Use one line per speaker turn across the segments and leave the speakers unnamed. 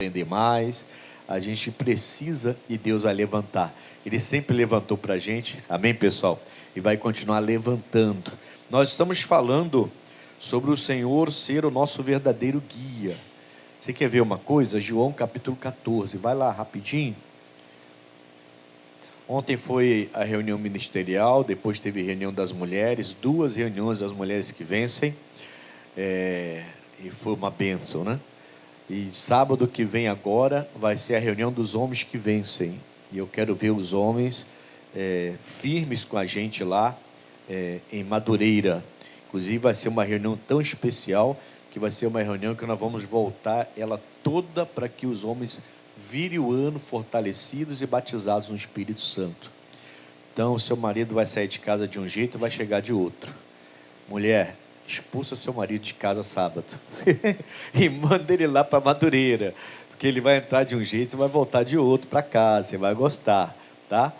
aprender mais, a gente precisa e Deus vai levantar. Ele sempre levantou para a gente, amém, pessoal? E vai continuar levantando. Nós estamos falando sobre o Senhor ser o nosso verdadeiro guia. Você quer ver uma coisa? João capítulo 14, vai lá rapidinho. Ontem foi a reunião ministerial, depois teve reunião das mulheres, 2 reuniões das mulheres que vencem, e foi uma bênção, né? E sábado que vem agora vai ser a reunião dos homens que vencem. E eu quero ver os homens firmes com a gente lá em Madureira. Inclusive vai ser uma reunião tão especial, que vai ser uma reunião que nós vamos voltar ela toda para que os homens virem o ano fortalecidos e batizados no Espírito Santo. Então, o seu marido vai sair de casa de um jeito e vai chegar de outro. Mulher, expulsa seu marido de casa sábado e manda ele lá para Madureira, porque ele vai entrar de um jeito e vai voltar de outro para casa. Você vai gostar, tá?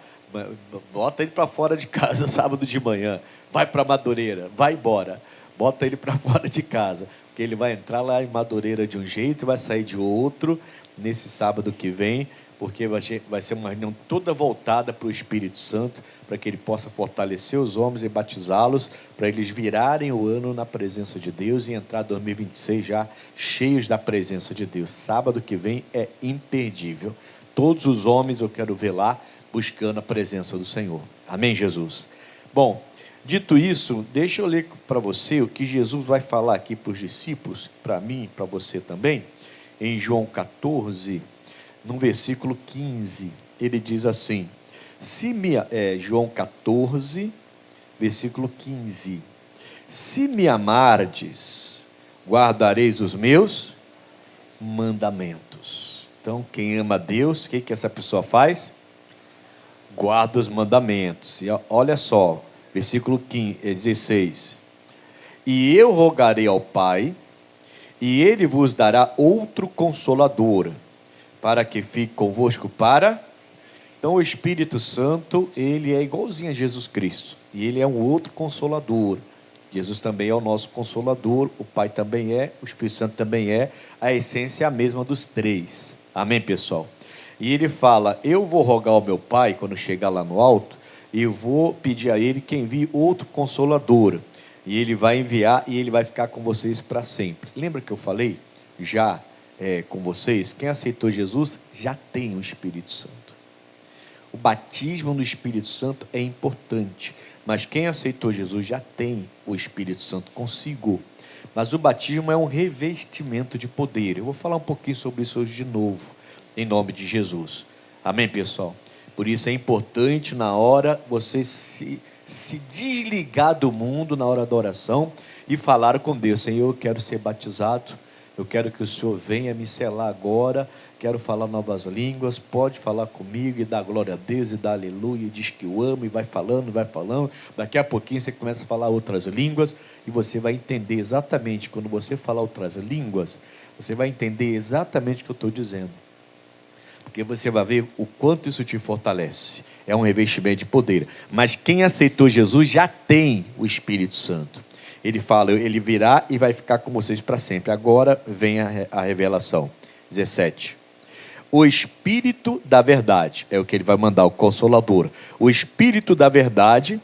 Bota ele para fora de casa sábado de manhã, vai para Madureira, vai embora, bota ele para fora de casa, porque ele vai entrar lá em Madureira de um jeito e vai sair de outro nesse sábado que vem, porque vai ser uma reunião toda voltada para o Espírito Santo, para que ele possa fortalecer os homens e batizá-los, para eles virarem o ano na presença de Deus e entrar 2026 já cheios da presença de Deus. Sábado que vem é imperdível. Todos os homens eu quero ver lá, buscando a presença do Senhor. Amém, Jesus? Bom, dito isso, deixa eu ler para você o que Jesus vai falar aqui para os discípulos, para mim e para você também, em João 14, no versículo 15, ele diz assim, João 14, versículo 15, se me amardes, guardareis os meus mandamentos. Então, quem ama a Deus, o que essa pessoa faz? Guarda os mandamentos. E olha só, versículo 16, e eu rogarei ao Pai, e Ele vos dará outro Consolador, para que fique convosco para... Então o Espírito Santo, ele é igualzinho a Jesus Cristo, e ele é um outro Consolador. Jesus também é o nosso Consolador, o Pai também é, o Espírito Santo também é, a essência é a mesma dos 3, amém, pessoal? E ele fala, eu vou rogar ao meu Pai, quando chegar lá no alto, e eu vou pedir a ele que envie outro Consolador, e ele vai enviar, e ele vai ficar com vocês para sempre. Lembra que eu falei já com vocês, quem aceitou Jesus já tem o Espírito Santo. O batismo no Espírito Santo é importante, mas quem aceitou Jesus já tem o Espírito Santo consigo. Mas o batismo é um revestimento de poder. Eu vou falar um pouquinho sobre isso hoje de novo, em nome de Jesus. Amém, pessoal? Por isso é importante na hora você se desligar do mundo na hora da oração e falar com Deus, Senhor, eu quero ser batizado, eu quero que o Senhor venha me selar agora, quero falar novas línguas, pode falar comigo e dar glória a Deus e dar aleluia, e diz que eu amo e vai falando, daqui a pouquinho você começa a falar outras línguas e você vai entender exatamente, quando você falar outras línguas, você vai entender exatamente o que eu estou dizendo, porque você vai ver o quanto isso te fortalece, é um revestimento de poder. Mas quem aceitou Jesus já tem o Espírito Santo. Ele fala, ele virá e vai ficar com vocês para sempre. Agora vem a revelação. 17. O Espírito da verdade, é o que ele vai mandar, o Consolador. O Espírito da verdade,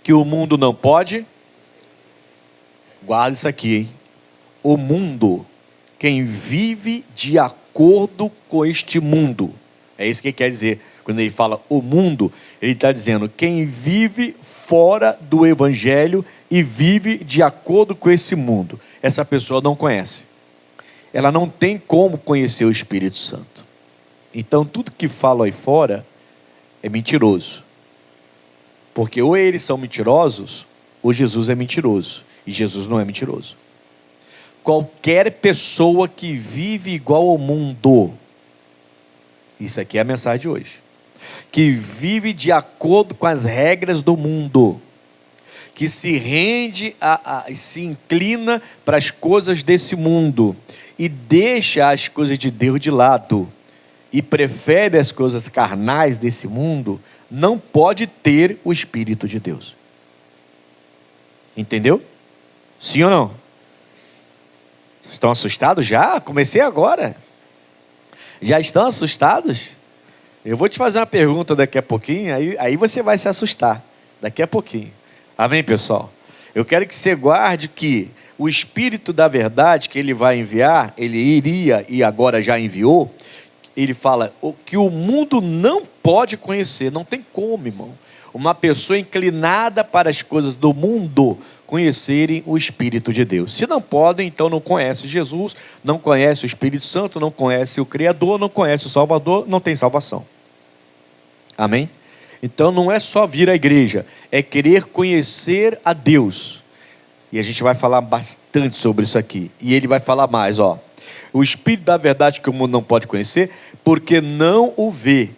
que o mundo não pode. Guarda isso aqui, hein? O mundo, quem vive de acordo com este mundo. É isso que ele quer dizer. Quando ele fala o mundo, ele está dizendo quem vive fora do Evangelho e vive de acordo com esse mundo. Essa pessoa não conhece. Ela não tem como conhecer o Espírito Santo. Então tudo que fala aí fora é mentiroso. Porque ou eles são mentirosos, ou Jesus é mentiroso. E Jesus não é mentiroso. Qualquer pessoa que vive igual ao mundo, isso aqui é a mensagem de hoje, que vive de acordo com as regras do mundo, que se rende, se inclina para as coisas desse mundo, e deixa as coisas de Deus de lado, e prefere as coisas carnais desse mundo, não pode ter o Espírito de Deus. Entendeu? Sim ou não? Estão assustados já? Comecei agora. Já estão assustados? Eu vou te fazer uma pergunta daqui a pouquinho, aí você vai se assustar. Daqui a pouquinho. Amém, pessoal? Eu quero que você guarde que o Espírito da verdade que ele vai enviar, ele iria e agora já enviou, ele fala o que o mundo não pode conhecer. Não tem como, irmão, uma pessoa inclinada para as coisas do mundo conhecerem o Espírito de Deus. Se não podem, então não conhece Jesus, não conhece o Espírito Santo, não conhece o Criador, não conhece o Salvador, não tem salvação. Amém? Então não é só vir à igreja, é querer conhecer a Deus. E a gente vai falar bastante sobre isso aqui. E ele vai falar mais, ó. O Espírito da verdade que o mundo não pode conhecer, porque não o vê,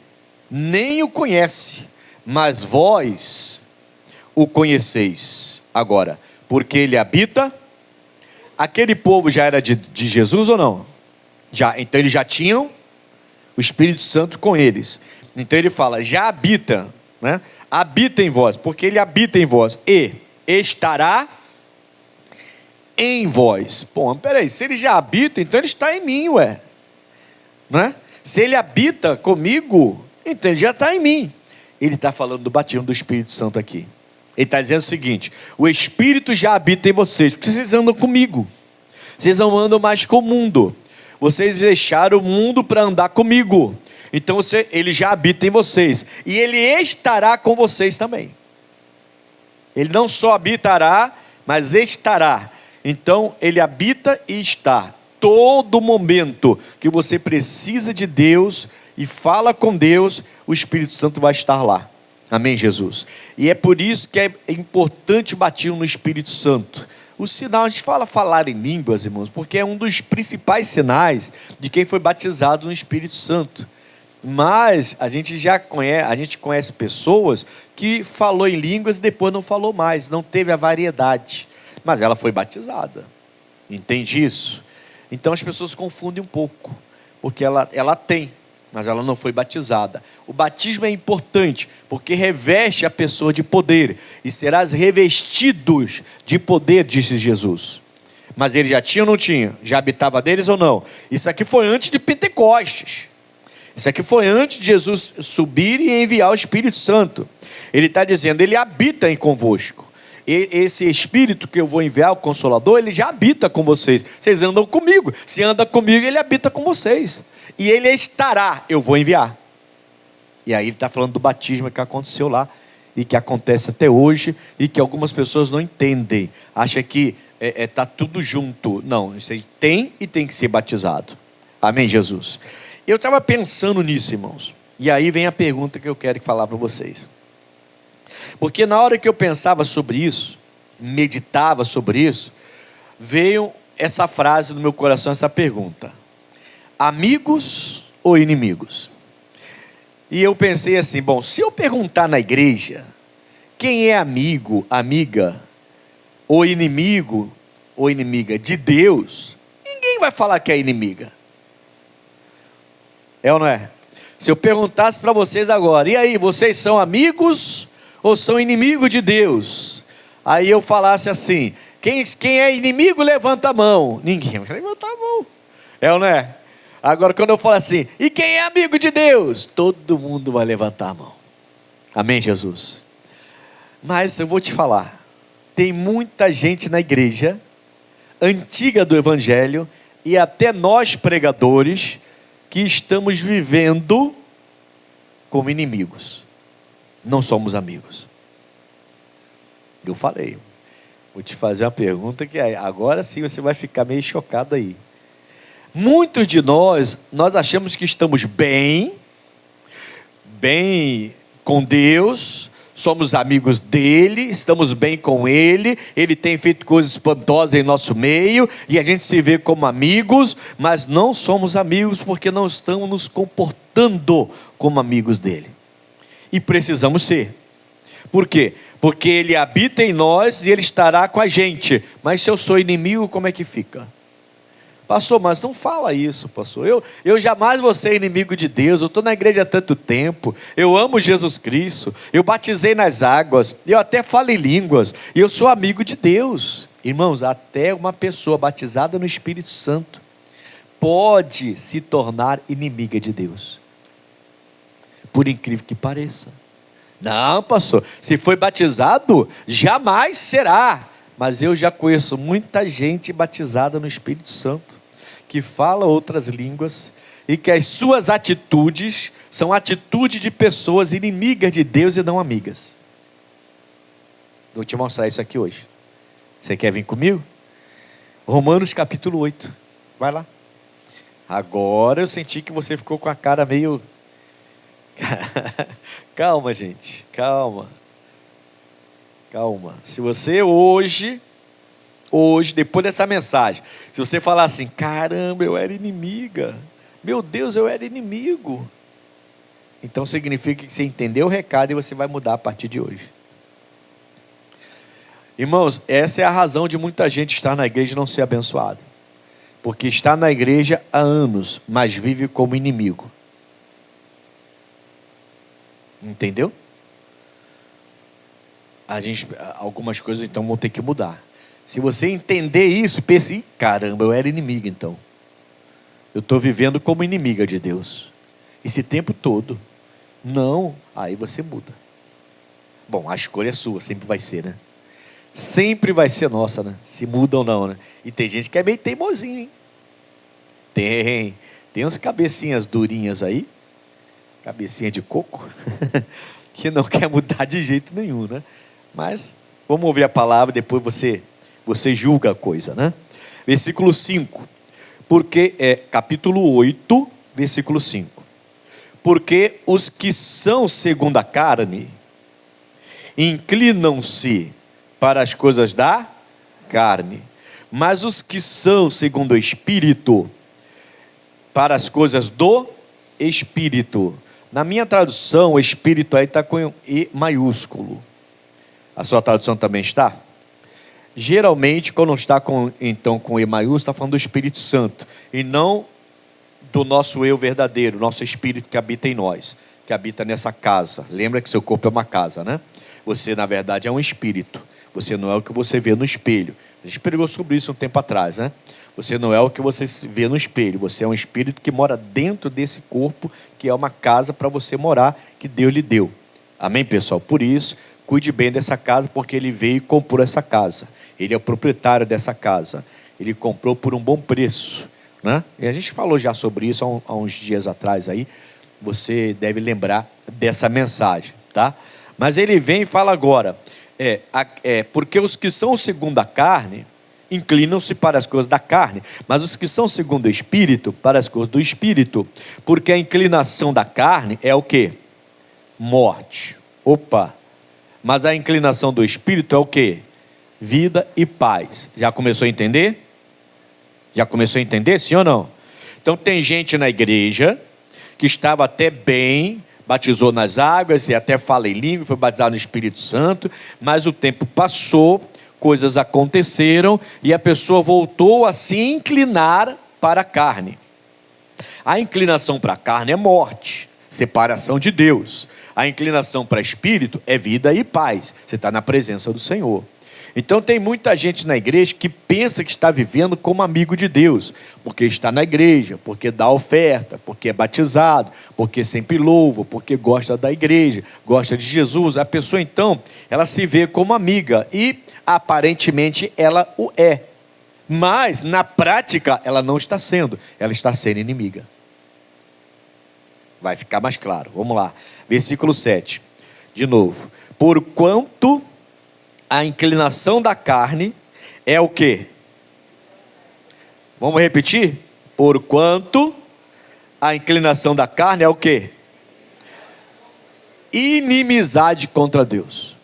nem o conhece, mas vós o conheceis agora, porque ele habita. Aquele povo já era de Jesus ou não? Já, então eles já tinham o Espírito Santo com eles. Então ele fala, já habita, né? Habita em vós, porque ele habita em vós e estará em vós. Bom, peraí, se ele já habita, então ele está em mim, ué. Né? Se ele habita comigo, então ele já está em mim. Ele está falando do batismo do Espírito Santo aqui. Ele está dizendo o seguinte, o Espírito já habita em vocês, porque vocês andam comigo. Vocês não andam mais com o mundo. Vocês deixaram o mundo para andar comigo. Então ele já habita em vocês. E ele estará com vocês também. Ele não só habitará, mas estará. Então ele habita e está. Todo momento que você precisa de Deus e fala com Deus, o Espírito Santo vai estar lá. Amém, Jesus? E é por isso que é importante o batismo no Espírito Santo. O sinal, a gente fala falar em línguas, irmãos, porque é um dos principais sinais de quem foi batizado no Espírito Santo. Mas a gente conhece pessoas que falou em línguas e depois não falou mais, não teve a variedade, mas ela foi batizada. Entende isso? Então as pessoas confundem um pouco, porque ela tem, mas ela não foi batizada. O batismo é importante, porque reveste a pessoa de poder, e serás revestidos de poder, disse Jesus. Mas ele já tinha ou não tinha? Já habitava deles ou não? Isso aqui foi antes de Pentecostes. Isso aqui foi antes de Jesus subir e enviar o Espírito Santo. Ele está dizendo, ele habita em convosco. E esse Espírito que eu vou enviar, o Consolador, ele já habita com vocês. Vocês andam comigo. Se anda comigo, ele habita com vocês. E ele estará, eu vou enviar. E aí ele está falando do batismo que aconteceu lá, e que acontece até hoje, e que algumas pessoas não entendem. Acham que está tudo junto. Não, isso aí tem e tem que ser batizado. Amém, Jesus? Eu estava pensando nisso, irmãos. E aí vem a pergunta que eu quero falar para vocês. Porque na hora que eu pensava sobre isso, meditava sobre isso, veio essa frase no meu coração, essa pergunta: amigos ou inimigos? E eu pensei assim, bom, se eu perguntar na igreja, quem é amigo, amiga, ou inimigo, ou inimiga de Deus, ninguém vai falar que é inimiga. É ou não é? Se eu perguntasse para vocês agora, e aí, vocês são amigos ou são inimigos de Deus? Aí eu falasse assim, quem é inimigo levanta a mão. Ninguém vai levantar a mão. É ou não é? Agora quando eu falo assim, e quem é amigo de Deus? Todo mundo vai levantar a mão. Amém, Jesus? Mas eu vou te falar, tem muita gente na igreja antiga do Evangelho, e até nós pregadores, que estamos vivendo como inimigos. Não somos amigos. Eu falei, vou te fazer uma pergunta que agora sim você vai ficar meio chocado aí. Muitos de nós achamos que estamos bem com Deus, somos amigos dele, estamos bem com ele, ele tem feito coisas espantosas em nosso meio, e a gente se vê como amigos, mas não somos amigos porque não estamos nos comportando como amigos dele. E precisamos ser. Por quê? Porque ele habita em nós e ele estará com a gente. Mas se eu sou inimigo, como é que fica? Pastor, mas não fala isso, pastor. Eu jamais vou ser inimigo de Deus. Eu estou na igreja há tanto tempo. Eu amo Jesus Cristo. Eu batizei nas águas. Eu até falo em línguas. E eu sou amigo de Deus. Irmãos, até uma pessoa batizada no Espírito Santo pode se tornar inimiga de Deus. Por incrível que pareça. Não, pastor, se foi batizado, jamais será. Mas eu já conheço muita gente batizada no Espírito Santo, que fala outras línguas, e que as suas atitudes são atitudes de pessoas inimigas de Deus e não amigas. Vou te mostrar isso aqui hoje. Você quer vir comigo? Romanos capítulo 8. Vai lá. Agora eu senti que você ficou com a cara meio... Calma, gente. Calma. Se você hoje, depois dessa mensagem, se você falar assim, caramba, eu era inimiga. Meu Deus, eu era inimigo. Então significa que você entendeu o recado e você vai mudar a partir de hoje. Irmãos, essa é a razão de muita gente estar na igreja e não ser abençoado. Porque está na igreja há anos, mas vive como inimigo. Entendeu? Algumas coisas então vão ter que mudar. Se você entender isso, pense, caramba, eu era inimigo então. Eu estou vivendo como inimiga de Deus. Esse tempo todo. Não, aí você muda. Bom, a escolha é sua, sempre vai ser, né? Sempre vai ser nossa, né? Se muda ou não, né? E tem gente que é meio teimosinho, hein? Tem uns cabecinhas durinhas aí, cabecinha de coco, que não quer mudar de jeito nenhum, né? Mas, vamos ouvir a palavra, depois você julga a coisa, né? Versículo 5, capítulo 8, versículo 5. Porque os que são segundo a carne, inclinam-se para as coisas da carne, mas os que são segundo o Espírito, para as coisas do Espírito. Na minha tradução, o Espírito aí está com E maiúsculo. A sua tradução também está? Geralmente, quando está com E maiúsculo, está falando do Espírito Santo, e não do nosso eu verdadeiro, nosso Espírito que habita em nós, que habita nessa casa. Lembra que seu corpo é uma casa, né? Você, na verdade, é um espírito. Você não é o que você vê no espelho. A gente pregou sobre isso um tempo atrás, né? Você não é o que você vê no espelho. Você é um espírito que mora dentro desse corpo, que é uma casa para você morar, que Deus lhe deu. Amém, pessoal? Por isso, cuide bem dessa casa, porque Ele veio e comprou essa casa. Ele é o proprietário dessa casa. Ele comprou por um bom preço, né? E a gente falou já sobre isso há uns dias atrás aí. Você deve lembrar dessa mensagem, tá? Mas ele vem e fala agora, porque os que são segundo a carne, inclinam-se para as coisas da carne, mas os que são segundo o Espírito, para as coisas do Espírito, porque a inclinação da carne é o quê? Morte. Mas a inclinação do Espírito é o quê? Vida e paz. Já começou a entender? Já começou a entender, sim ou não? Então tem gente na igreja que estava até bem, batizou nas águas e até fala em língua, foi batizado no Espírito Santo, mas o tempo passou, coisas aconteceram e a pessoa voltou a se inclinar para a carne. A inclinação para a carne é morte, separação de Deus. A inclinação para Espírito é vida e paz. Você está na presença do Senhor. Então tem muita gente na igreja que pensa que está vivendo como amigo de Deus, porque está na igreja, porque dá oferta, porque é batizado, porque sempre louva, porque gosta da igreja, gosta de Jesus. A pessoa então, ela se vê como amiga e aparentemente ela o é, mas na prática ela não está sendo, ela está sendo inimiga. Vai ficar mais claro, vamos lá, versículo 7, de novo. Porquanto a inclinação da carne é o quê? Vamos repetir? Porquanto a inclinação da carne é o quê? Inimizade contra Deus.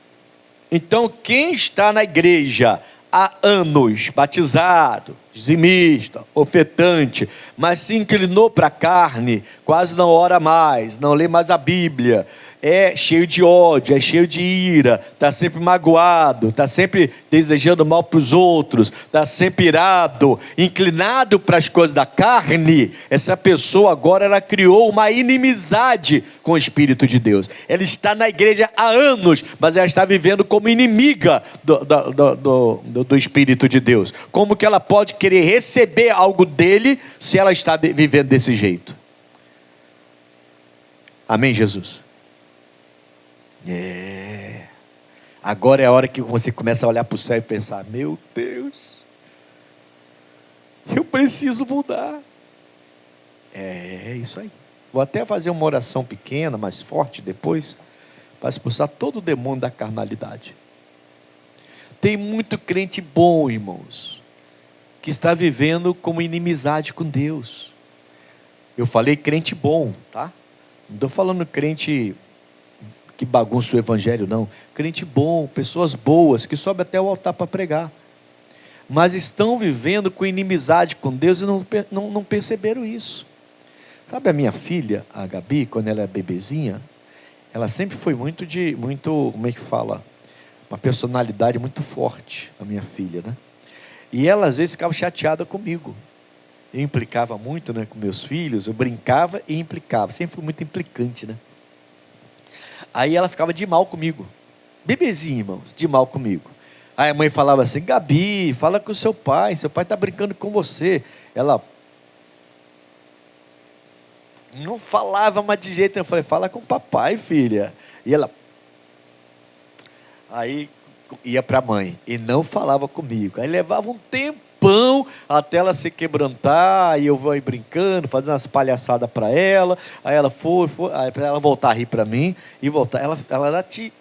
Então quem está na igreja há anos, batizado, dizimista, ofertante, mas se inclinou para a carne, quase não ora mais, não lê mais a Bíblia, é cheio de ódio, é cheio de ira, está sempre magoado, está sempre desejando mal para os outros, está sempre irado, inclinado para as coisas da carne, essa pessoa agora ela criou uma inimizade com o Espírito de Deus. Ela está na igreja há anos, mas ela está vivendo como inimiga do Espírito de Deus. Como que ela pode querer receber algo dele se ela está vivendo desse jeito? Amém, Jesus? Agora é a hora que você começa a olhar para o céu e pensar: meu Deus, eu preciso mudar. É isso aí. Vou até fazer uma oração pequena, mais forte depois, para expulsar todo o demônio da carnalidade. Tem muito crente bom, irmãos, que está vivendo como inimizade com Deus. Eu falei crente bom, tá? Não estou falando crente que bagunça o evangelho, não. Crente bom, pessoas boas, que sobem até o altar para pregar, mas estão vivendo com inimizade com Deus e não perceberam isso. Sabe a minha filha, a Gabi, quando ela é bebezinha, ela sempre foi muito, como é que fala? Uma personalidade muito forte, a minha filha, né? E ela às vezes ficava chateada comigo. Eu implicava muito, né, com meus filhos, eu brincava e implicava, sempre fui muito implicante, né? Aí ela ficava de mal comigo, bebezinha, irmãos, de mal comigo. Aí a mãe falava assim: Gabi, fala com o seu pai está brincando com você. Ela não falava mais de jeito, eu falei: fala com o papai, filha. E ela, aí ia para a mãe, e não falava comigo. Aí levava um tempão até ela se quebrantar, aí eu vou aí brincando, fazendo umas palhaçadas para ela, aí ela foi, aí para ela voltar a rir para mim, e voltar, ela tinha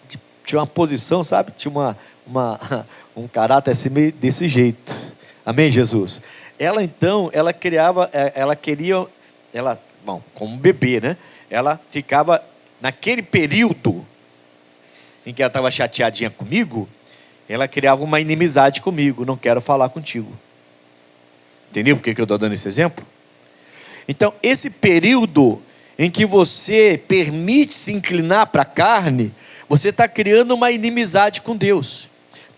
uma posição, sabe, tinha um caráter assim, meio desse jeito. Amém, Jesus? Ela então, bom, como bebê, né, ela ficava, naquele período em que ela estava chateadinha comigo, ela criava uma inimizade comigo: não quero falar contigo. Entendeu por que eu estou dando esse exemplo? Então, esse período em que você permite se inclinar para a carne, você está criando uma inimizade com Deus.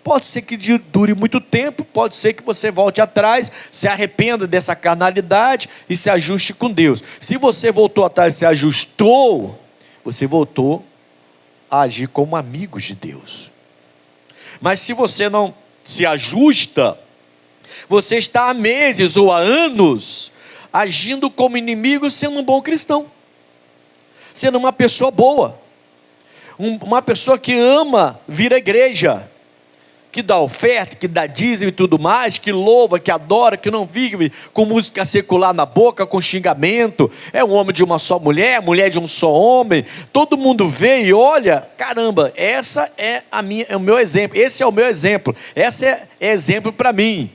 Pode ser que dure muito tempo, pode ser que você volte atrás, se arrependa dessa carnalidade e se ajuste com Deus. Se você voltou atrás e se ajustou, você voltou a agir como amigos de Deus. Mas se você não se ajusta, você está há meses ou há anos agindo como inimigo, sendo um bom cristão, sendo uma pessoa boa, uma pessoa que ama vir à igreja, que dá oferta, que dá dízimo e tudo mais, que louva, que adora, que não vive com música secular na boca, com xingamento. É um homem de uma só mulher, mulher de um só homem. Todo mundo vê e olha: caramba, essa é o meu exemplo, esse é o meu exemplo, essa é exemplo para mim.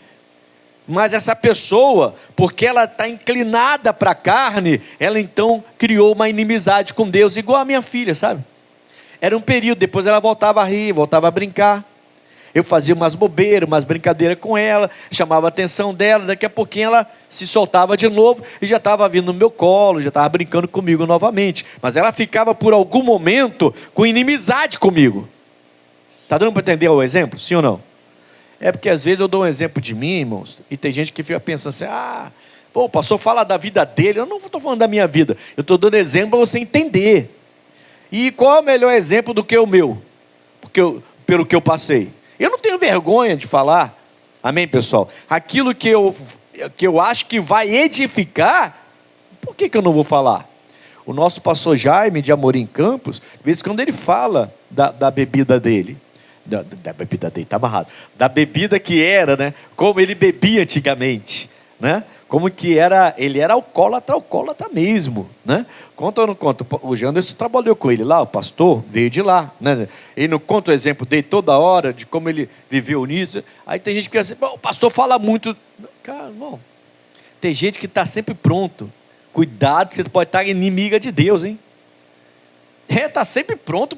Mas essa pessoa, porque ela está inclinada para a carne, ela então criou uma inimizade com Deus, igual a minha filha, sabe? Era um período, depois ela voltava a rir, voltava a brincar. Eu fazia umas bobeiras, umas brincadeiras com ela, chamava a atenção dela, daqui a pouquinho ela se soltava de novo e já estava vindo no meu colo, já estava brincando comigo novamente. Mas ela ficava por algum momento com inimizade comigo. Está dando para entender o exemplo? Sim ou não? É porque às vezes eu dou um exemplo de mim, irmãos, e tem gente que fica pensando assim: o pastor fala da vida dele. Eu não estou falando da minha vida, eu estou dando exemplo para você entender. E qual é o melhor exemplo do que o meu? Pelo que eu passei. Eu não tenho vergonha de falar, amém, pessoal? Aquilo que eu acho que vai edificar, por que eu não vou falar? O nosso pastor Jaime de Amorim Campos, de vez em quando ele fala da bebida dele, da bebida dele, está amarrado, da bebida que era, né? Como ele bebia antigamente, né? Como que ele era alcoólatra mesmo, né? Conta ou não conta? O Janderson trabalhou com ele lá, o pastor veio de lá, né? Ele não conta o exemplo dele toda hora, de como ele viveu nisso. Aí tem gente que pensa assim: o pastor fala muito. Cara, irmão, tem gente que está sempre pronto. Cuidado, você pode estar inimiga de Deus, hein? Está sempre pronto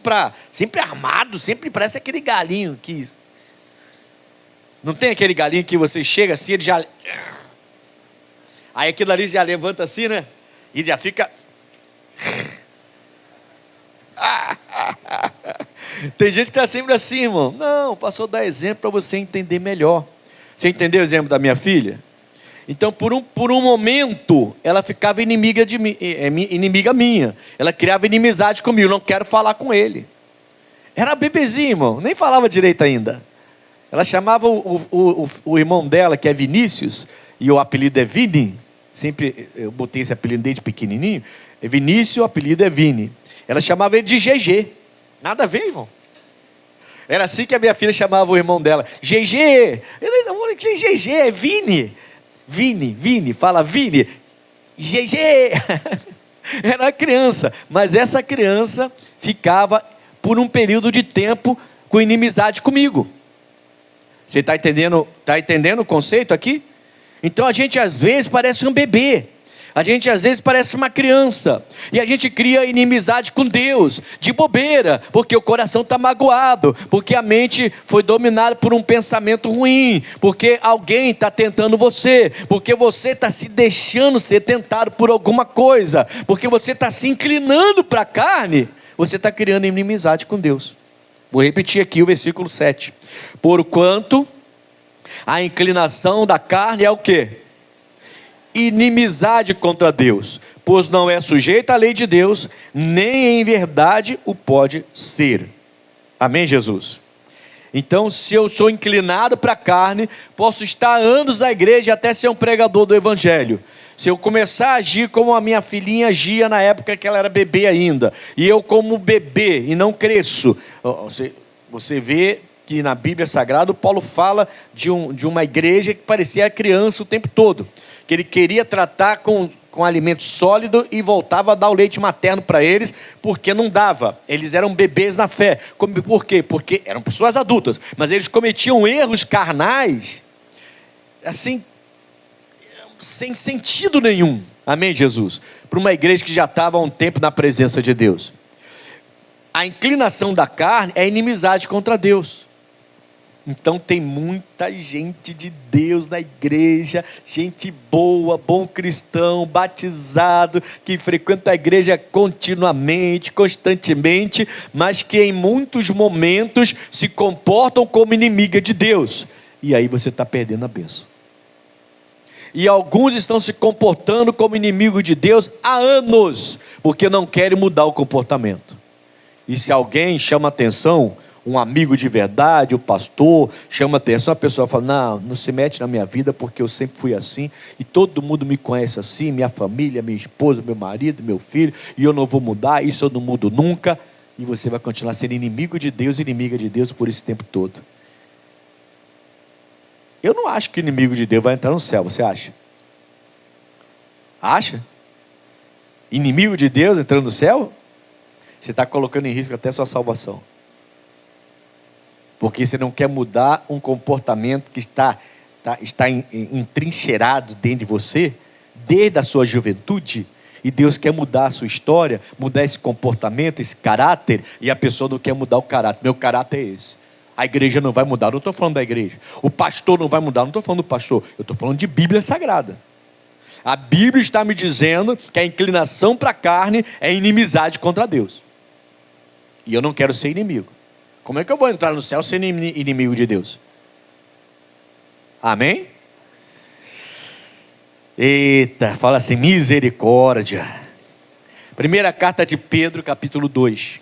sempre armado, sempre parece aquele galinho que... Não tem aquele galinho que você chega assim, ele já... Aí aquilo ali já levanta assim, né? E já fica... Tem gente que está sempre assim, irmão. Não, passou a dar exemplo para você entender melhor. Você entendeu o exemplo da minha filha? Então, por um momento, ela ficava inimiga de mim, inimiga minha. Ela criava inimizade comigo, não quero falar com ele. Era bebezinho, irmão, nem falava direito ainda. Ela chamava o irmão dela, que é Vinícius, e o apelido é Vini. Sempre eu botei esse apelido desde pequenininho. É Vinícius, o apelido é Vini. Ela chamava ele de GG. Nada a ver, irmão. Era assim que a minha filha chamava o irmão dela. GG. GG, é Vini. Vini, fala Vini. GG. Era uma criança. Mas essa criança ficava por um período de tempo com inimizade comigo. Você está entendendo o conceito aqui? Então a gente às vezes parece um bebê. A gente às vezes parece uma criança, e a gente cria inimizade com Deus, de bobeira, porque o coração está magoado, porque a mente foi dominada por um pensamento ruim, porque alguém está tentando você, porque você está se deixando ser tentado por alguma coisa, porque você está se inclinando para a carne, você está criando inimizade com Deus. Vou repetir aqui o versículo 7. Porquanto a inclinação da carne é o quê? Inimizade contra Deus, pois não é sujeita à lei de Deus, nem em verdade o pode ser. Amém, Jesus? Então, se eu sou inclinado para a carne, posso estar anos na igreja até ser um pregador do evangelho. Se eu começar a agir como a minha filhinha agia na época que ela era bebê ainda, e eu como bebê e não cresço, você vê que na Bíblia Sagrada Paulo fala de uma igreja que parecia criança o tempo todo, que ele queria tratar com alimento sólido e voltava a dar o leite materno para eles, porque não dava, eles eram bebês na fé. Por quê? Porque eram pessoas adultas, mas eles cometiam erros carnais, assim, sem sentido nenhum. Amém, Jesus? Para uma igreja que já estava há um tempo na presença de Deus. A inclinação da carne é inimizade contra Deus. Então tem muita gente de Deus na igreja, gente boa, bom cristão, batizado, que frequenta a igreja continuamente, constantemente, mas que em muitos momentos se comportam como inimiga de Deus. E aí você está perdendo a bênção. E alguns estão se comportando como inimigo de Deus há anos, porque não querem mudar o comportamento. E se alguém chama atenção, um amigo de verdade, o pastor, chama atenção, a pessoa fala, não se mete na minha vida, porque eu sempre fui assim, e todo mundo me conhece assim, minha família, minha esposa, meu marido, meu filho, e eu não vou mudar, isso eu não mudo nunca, e você vai continuar sendo inimigo de Deus, inimiga de Deus por esse tempo todo. Eu não acho que o inimigo de Deus vai entrar no céu, você acha? Acha? Inimigo de Deus entrando no céu? Você está colocando em risco até sua salvação. Porque você não quer mudar um comportamento que está entrincheirado dentro de você, desde a sua juventude, e Deus quer mudar a sua história, mudar esse comportamento, esse caráter, e a pessoa não quer mudar o caráter. Meu caráter é esse. A igreja não vai mudar, eu não estou falando da igreja. O pastor não vai mudar, eu não estou falando do pastor, eu estou falando de Bíblia Sagrada. A Bíblia está me dizendo que a inclinação para a carne é inimizade contra Deus. E eu não quero ser inimigo. Como é que eu vou entrar no céu sendo inimigo de Deus? Amém? Eita, fala assim, misericórdia. Primeira carta de Pedro, capítulo 2.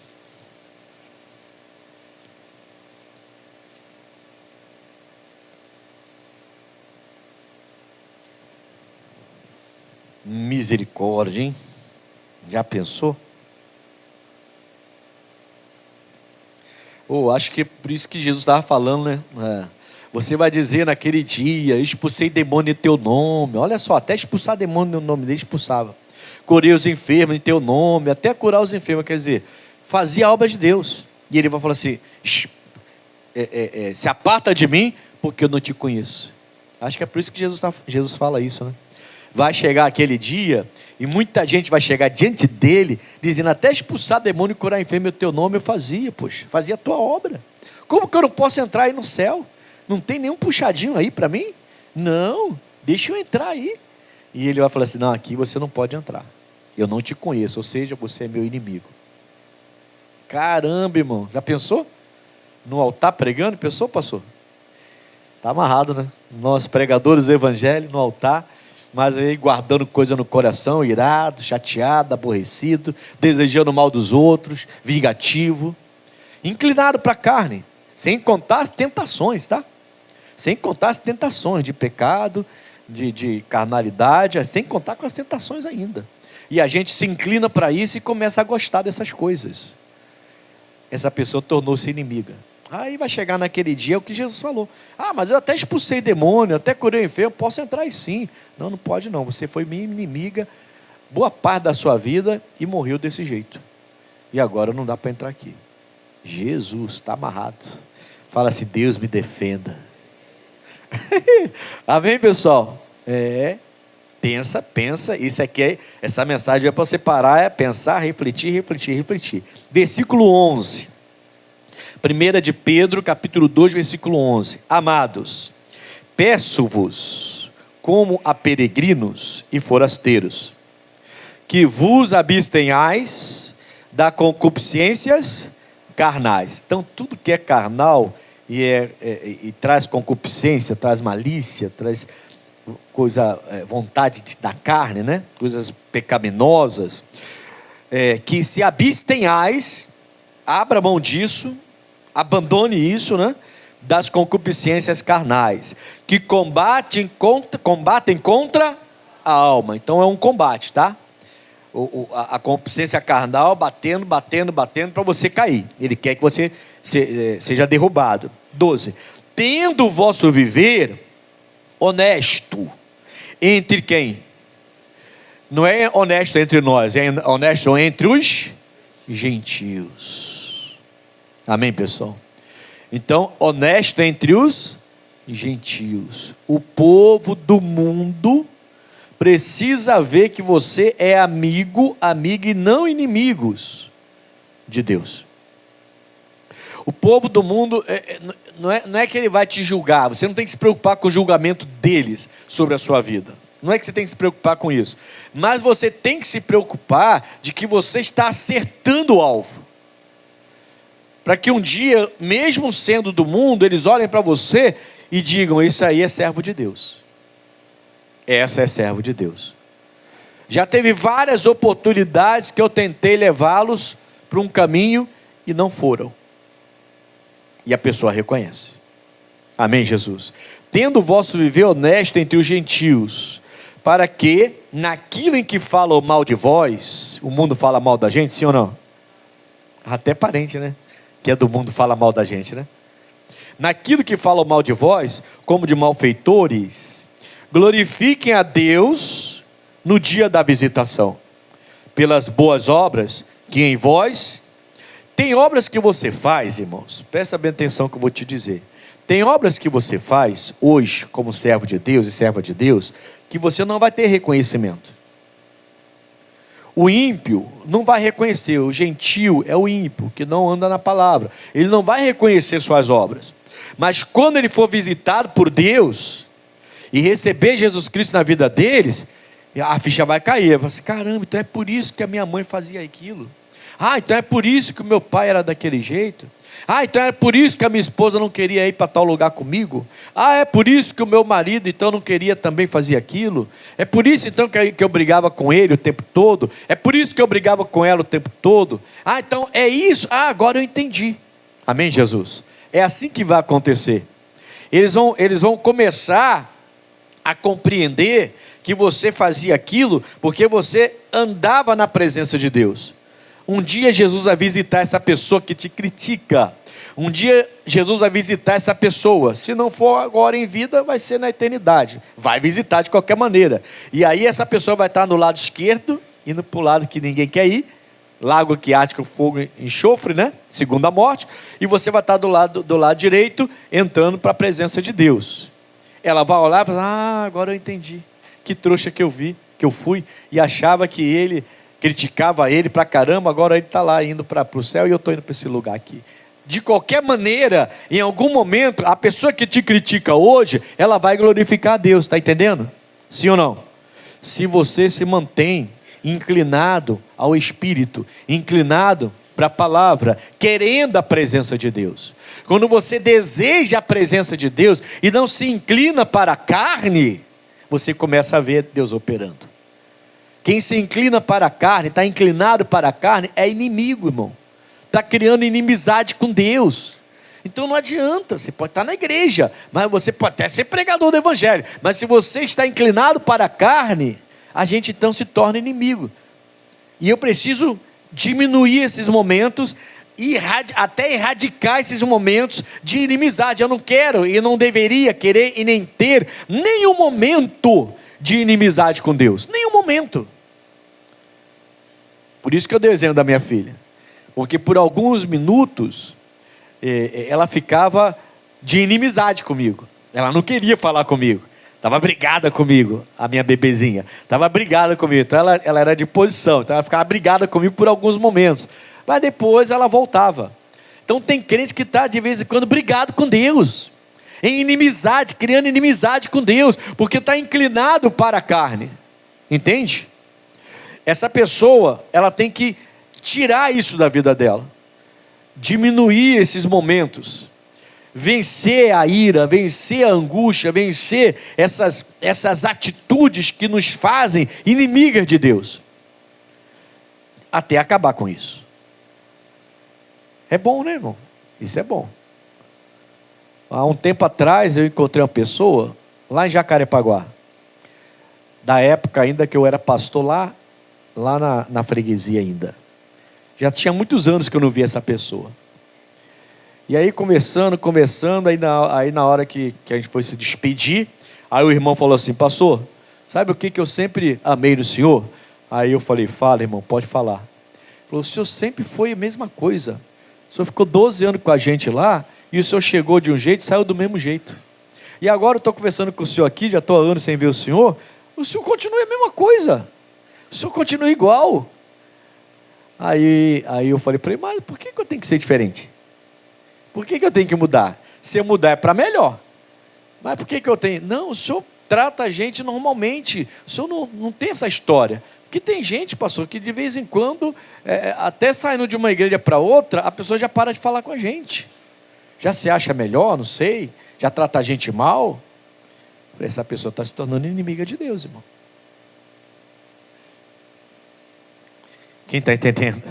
Misericórdia, hein? Já pensou? Acho que é por isso que Jesus estava falando, né? Você vai dizer naquele dia, expulsei demônio em teu nome. Olha só, até expulsar demônio no nome dele, expulsava. Curei os enfermos em teu nome, até curar os enfermos, quer dizer, fazia a obra de Deus. E ele vai falar assim, se aparta de mim, porque eu não te conheço. Acho que é por isso que Jesus fala isso, né? Vai chegar aquele dia, e muita gente vai chegar diante dele, dizendo, até expulsar demônio e curar enfermo em teu nome eu fazia, poxa, fazia a tua obra. Como que eu não posso entrar aí no céu? Não tem nenhum puxadinho aí para mim? Não, deixa eu entrar aí. E ele vai falar assim, não, aqui você não pode entrar. Eu não te conheço, ou seja, você é meu inimigo. Caramba, irmão, já pensou? No altar pregando, pensou, pastor? Está amarrado, né? Nós pregadores do evangelho no altar, mas aí guardando coisa no coração, irado, chateado, aborrecido, desejando o mal dos outros, vingativo, inclinado para a carne, sem contar as tentações, tá? Sem contar as tentações de pecado, de carnalidade, sem contar com as tentações ainda. E a gente se inclina para isso e começa a gostar dessas coisas. Essa pessoa tornou-se inimiga. Aí vai chegar naquele dia, é o que Jesus falou. Ah, mas eu até expulsei demônio, até curei o enfermo, posso entrar aí sim. Não, não pode não, você foi minha inimiga, boa parte da sua vida e morreu desse jeito. E agora não dá para entrar aqui. Jesus, está amarrado. Fala assim, Deus me defenda. Amém, pessoal? Pensa, isso aqui, essa mensagem é para você parar, é pensar, refletir. Versículo 11. 1 de Pedro, capítulo 2, versículo 11. Amados, peço-vos, como a peregrinos e forasteiros, que vos abstenhais da concupiscências carnais. Então, tudo que é carnal e traz concupiscência, traz malícia, traz vontade da carne, né? Coisas pecaminosas, que se abstenhais, abra mão disso, abandone isso, né? Das concupiscências carnais, que combatem contra a alma. Então é um combate, tá? A concupiscência carnal batendo para você cair. Ele quer que você seja derrubado. 12. Tendo o vosso viver honesto entre quem? Não é honesto entre nós, é honesto entre os gentios. Amém, pessoal? Então, honesto entre os gentios. O povo do mundo precisa ver que você é amiga e não inimigos de Deus. O povo do mundo, não é que ele vai te julgar, você não tem que se preocupar com o julgamento deles sobre a sua vida. Não é que você tem que se preocupar com isso. Mas você tem que se preocupar de que você está acertando o alvo. Para que um dia, mesmo sendo do mundo, eles olhem para você e digam, isso aí é servo de Deus. Essa é servo de Deus. Já teve várias oportunidades que eu tentei levá-los para um caminho e não foram. E a pessoa reconhece. Amém, Jesus? Tendo o vosso viver honesto entre os gentios, para que, naquilo em que falam mal de vós, o mundo fala mal da gente, sim ou não? Até parente, né? Que é do mundo fala mal da gente, né? Naquilo que falam mal de vós, como de malfeitores, glorifiquem a Deus no dia da visitação, pelas boas obras que em vós. Tem obras que você faz, irmãos, presta bem atenção que eu vou te dizer. Tem obras que você faz hoje, como servo de Deus e serva de Deus, que você não vai ter reconhecimento. O ímpio não vai reconhecer, o gentil é o ímpio, que não anda na palavra. Ele não vai reconhecer suas obras. Mas quando ele for visitado por Deus e receber Jesus Cristo na vida deles, a ficha vai cair. Ele vai assim, caramba, então é por isso que a minha mãe fazia aquilo. Ah, então é por isso que o meu pai era daquele jeito. Ah, então é por isso que a minha esposa não queria ir para tal lugar comigo. Ah, é por isso que o meu marido então não queria também fazer aquilo. É por isso então que eu brigava com ele o tempo todo. É por isso que eu brigava com ela o tempo todo. Ah, então é isso. Ah, agora eu entendi. Amém, Jesus? É assim que vai acontecer. Eles vão começar a compreender que você fazia aquilo porque você andava na presença de Deus. Um dia Jesus vai visitar essa pessoa que te critica. Um dia Jesus vai visitar essa pessoa. Se não for agora em vida, vai ser na eternidade. Vai visitar de qualquer maneira. E aí essa pessoa vai estar no lado esquerdo, indo para o lado que ninguém quer ir. Lago aquático, fogo e enxofre, né? Segunda morte. E você vai estar do lado direito, entrando para a presença de Deus. Ela vai olhar e falar, agora eu entendi. Que trouxa que eu fui e achava que ele criticava ele pra caramba, agora ele está lá indo para o céu e eu estou indo para esse lugar aqui. De qualquer maneira, em algum momento, a pessoa que te critica hoje, ela vai glorificar a Deus, está entendendo? Sim ou não? Se você se mantém inclinado ao Espírito, inclinado para a palavra, querendo a presença de Deus. Quando você deseja a presença de Deus e não se inclina para a carne, você começa a ver Deus operando. Quem se inclina para a carne, está inclinado para a carne, é inimigo, irmão. Está criando inimizade com Deus. Então não adianta, você pode estar na igreja, mas você pode até ser pregador do evangelho, mas se você está inclinado para a carne, a gente então se torna inimigo. E eu preciso diminuir esses momentos, até erradicar esses momentos de inimizade. Eu não quero e não deveria querer e nem ter nenhum momento de inimizade com Deus, nenhum momento. Por isso que eu dei o exemplo da minha filha, porque por alguns minutos ela ficava de inimizade comigo, ela não queria falar comigo, estava brigada comigo, a minha bebezinha, estava brigada comigo, então ela era de posição, então ela ficava brigada comigo por alguns momentos, mas depois ela voltava. Então tem crente que está de vez em quando brigado com Deus, em inimizade, criando inimizade com Deus, porque está inclinado para a carne, entende? Essa pessoa, ela tem que tirar isso da vida dela, diminuir esses momentos, vencer a ira, vencer a angústia, vencer essas atitudes que nos fazem inimigas de Deus, até acabar com isso. É bom, né, irmão? Isso é bom. Há um tempo atrás eu encontrei uma pessoa lá em Jacarepaguá, da época ainda que eu era pastor lá na freguesia ainda. Já tinha muitos anos que eu não via essa pessoa. E aí conversando, aí na hora que a gente foi se despedir, aí o irmão falou assim: pastor, sabe o que eu sempre amei no senhor? Aí eu falei: fala, irmão, pode falar. Ele falou: o senhor sempre foi a mesma coisa. O senhor ficou 12 anos com a gente lá, e o senhor chegou de um jeito e saiu do mesmo jeito. E agora eu estou conversando com o senhor aqui, já estou há anos sem ver o senhor continua a mesma coisa. O senhor continua igual. Aí eu falei para ele: mas por que eu tenho que ser diferente? Por que eu tenho que mudar? Se eu mudar é para melhor. Mas por que eu tenho? Não, o senhor trata a gente normalmente. O senhor não tem essa história. Porque tem gente, pastor, que de vez em quando, até saindo de uma igreja para outra, a pessoa já para de falar com a gente. Já se acha melhor, não sei. Já trata a gente mal. Essa pessoa está se tornando inimiga de Deus, irmão. Quem está entendendo?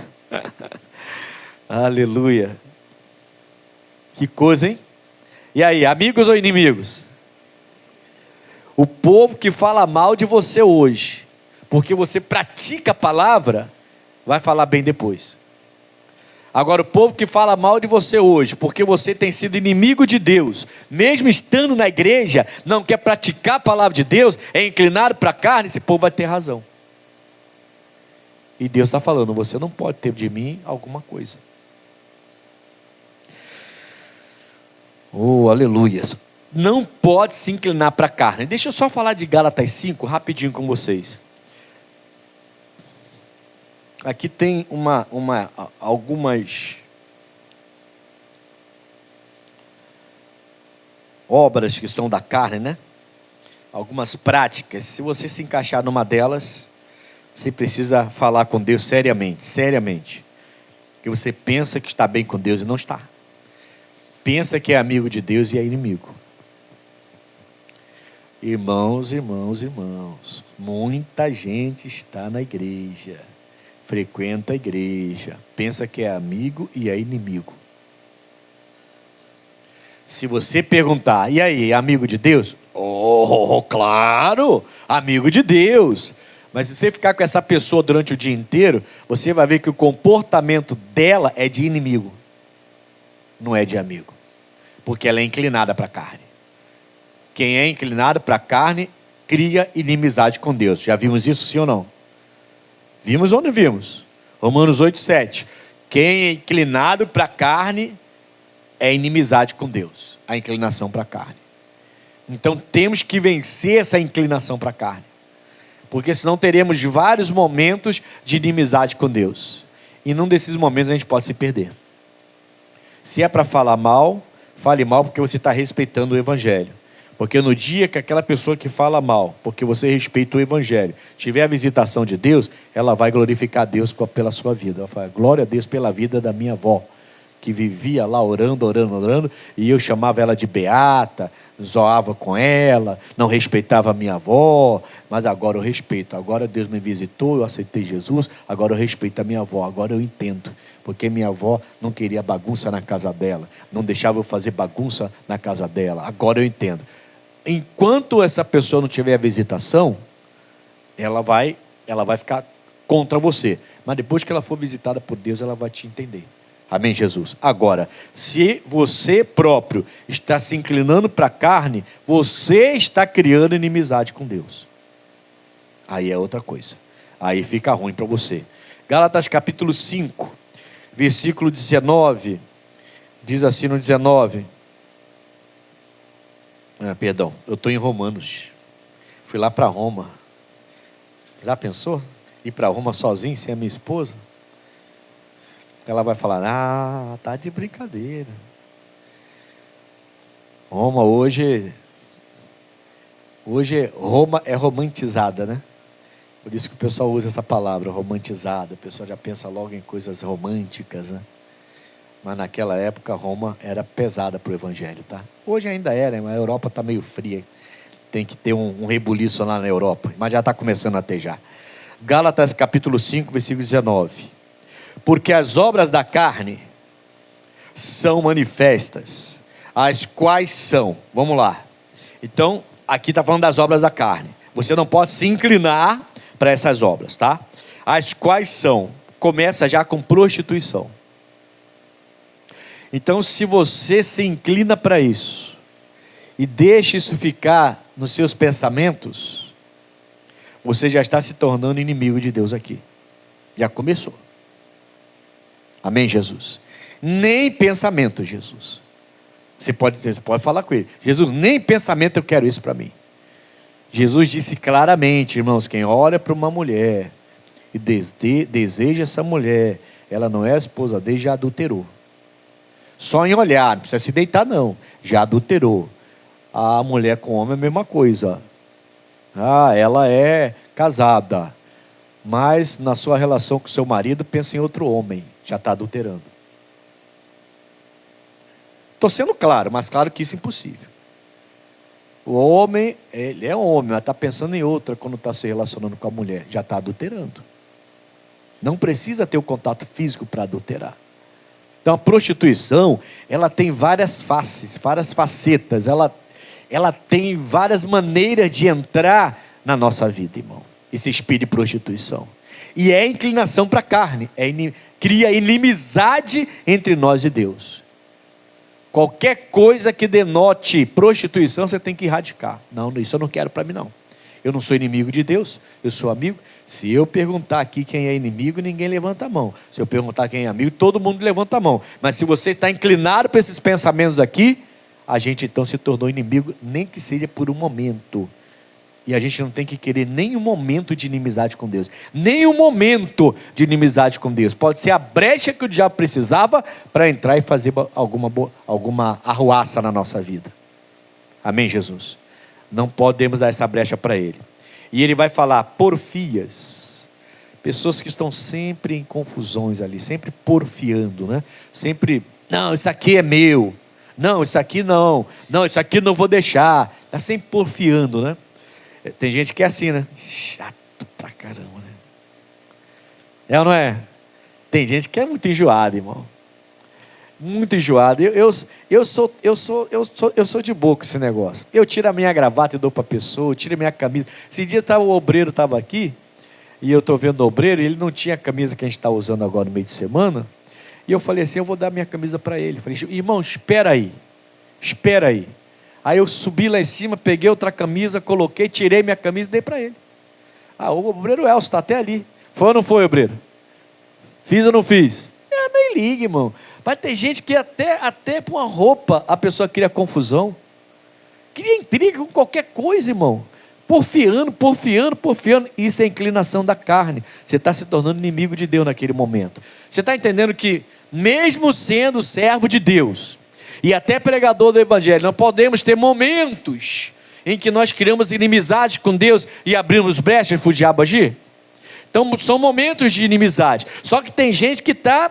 Aleluia. Que coisa, hein? E aí, amigos ou inimigos? O povo que fala mal de você hoje, porque você pratica a palavra, vai falar bem depois. Agora, o povo que fala mal de você hoje, porque você tem sido inimigo de Deus, mesmo estando na igreja, não quer praticar a palavra de Deus, é inclinado para a carne, esse povo vai ter razão. E Deus está falando: você não pode ter de mim alguma coisa. Oh, aleluia. Não pode se inclinar para a carne. Deixa eu só falar de Gálatas 5 rapidinho com vocês. Aqui tem algumas obras que são da carne, né? Algumas práticas. Se você se encaixar numa delas, você precisa falar com Deus seriamente. Porque você pensa que está bem com Deus e não está. Pensa que é amigo de Deus e é inimigo. Irmãos, muita gente está na igreja, frequenta a igreja, pensa que é amigo e é inimigo. Se você perguntar: e aí, amigo de Deus? Oh, claro, amigo de Deus. Mas se você ficar com essa pessoa durante o dia inteiro, você vai ver que o comportamento dela é de inimigo, não é de amigo, porque ela é inclinada para a carne. Quem é inclinado para a carne cria inimizade com Deus. Já vimos isso, sim ou não? Vimos ou não vimos? Romanos 8:7. Quem é inclinado para a carne é inimizade com Deus. A inclinação para a carne. Então temos que vencer essa inclinação para a carne, porque senão teremos vários momentos de inimizade com Deus, e num desses momentos a gente pode se perder. Se é para falar mal, fale mal, porque você está respeitando o evangelho. Porque no dia que aquela pessoa que fala mal, porque você respeita o evangelho, tiver a visitação de Deus, ela vai glorificar a Deus pela sua vida. Ela fala, glória a Deus pela vida da minha avó, que vivia lá orando, e eu chamava ela de beata, zoava com ela, não respeitava a minha avó, mas agora eu respeito. Agora Deus me visitou, eu aceitei Jesus, agora eu respeito a minha avó, agora eu entendo. Porque minha avó não queria bagunça na casa dela, não deixava eu fazer bagunça na casa dela, agora eu entendo. Enquanto essa pessoa não tiver a visitação, ela vai ficar contra você, mas depois que ela for visitada por Deus, ela vai te entender. Amém, Jesus? Agora, se você próprio está se inclinando para a carne, você está criando inimizade com Deus. Aí é outra coisa. Aí fica ruim para você. Gálatas capítulo 5, versículo 19. Diz assim no 19. Perdão, eu estou em Romanos. Fui lá para Roma. Já pensou? Ir para Roma sozinho, sem a minha esposa? Ela vai falar, tá de brincadeira. Roma hoje Roma é romantizada, né? Por isso que o pessoal usa essa palavra, romantizada. O pessoal já pensa logo em coisas românticas, né? Mas naquela época Roma era pesada para o evangelho, tá? Hoje ainda é, né? Mas a Europa está meio fria. Tem que ter um rebuliço lá na Europa. Mas já está começando a ter já. Gálatas capítulo 5, versículo 19. Porque as obras da carne são manifestas, as quais são, vamos lá, então, aqui está falando das obras da carne, você não pode se inclinar para essas obras, tá? As quais são, começa já com prostituição. Então, se você se inclina para isso, e deixa isso ficar nos seus pensamentos, você já está se tornando inimigo de Deus aqui, já começou. Amém, Jesus? Nem pensamento, Jesus. Você pode falar com ele. Jesus, nem pensamento eu quero isso para mim. Jesus disse claramente, irmãos, quem olha para uma mulher e deseja essa mulher, ela não é a esposa dele, já adulterou. Só em olhar, não precisa se deitar não, já adulterou. A mulher com o homem é a mesma coisa. Ela é casada, mas na sua relação com seu marido pensa em outro homem, já está adulterando. Estou sendo claro, mas claro que isso é impossível. O homem, ele é homem, mas está pensando em outra quando está se relacionando com a mulher, já está adulterando. Não precisa ter o contato físico para adulterar. Então a prostituição, ela tem várias faces, várias facetas, ela tem várias maneiras de entrar na nossa vida, irmão. Esse espírito de prostituição. E é inclinação para a carne, cria inimizade entre nós e Deus. Qualquer coisa que denote prostituição, você tem que erradicar. Não, isso eu não quero para mim não. Eu não sou inimigo de Deus, eu sou amigo. Se eu perguntar aqui quem é inimigo, ninguém levanta a mão. Se eu perguntar quem é amigo, todo mundo levanta a mão. Mas se você está inclinado para esses pensamentos aqui, a gente então se tornou inimigo, nem que seja por um momento. E a gente não tem que querer nenhum momento de inimizade com Deus. Nenhum momento de inimizade com Deus. Pode ser a brecha que o diabo precisava para entrar e fazer alguma arruaça na nossa vida. Amém, Jesus? Não podemos dar essa brecha para ele. E ele vai falar porfias. Pessoas que estão sempre em confusões ali, sempre porfiando, né? Sempre, não, isso aqui é meu. Não, isso aqui não. Não, isso aqui não vou deixar. Está sempre porfiando, né? Tem gente que é assim, né? Chato pra caramba, né? É ou não é? Tem gente que é muito enjoada, irmão. Muito enjoado. Eu sou de boa com esse negócio. Eu tiro a minha gravata e dou para a pessoa, eu tiro a minha camisa. Esse dia o obreiro estava aqui, e eu estou vendo o obreiro, e ele não tinha a camisa que a gente está usando agora no meio de semana, e eu falei assim, eu vou dar minha camisa para ele. Falei, irmão, espera aí. Aí eu subi lá em cima, peguei outra camisa, coloquei, tirei minha camisa e dei para ele. O obreiro Elcio está até ali. Foi ou não foi, obreiro? Fiz ou não fiz? Nem ligue, irmão. Mas tem gente que até com a roupa a pessoa cria confusão, cria intriga com qualquer coisa, irmão. Porfiando. Isso é inclinação da carne. Você está se tornando inimigo de Deus naquele momento. Você está entendendo que mesmo sendo servo de Deus, e até pregador do evangelho, não podemos ter momentos em que nós criamos inimizade com Deus e abrimos brechas para o diabo agir? Então são momentos de inimizade, só que tem gente que está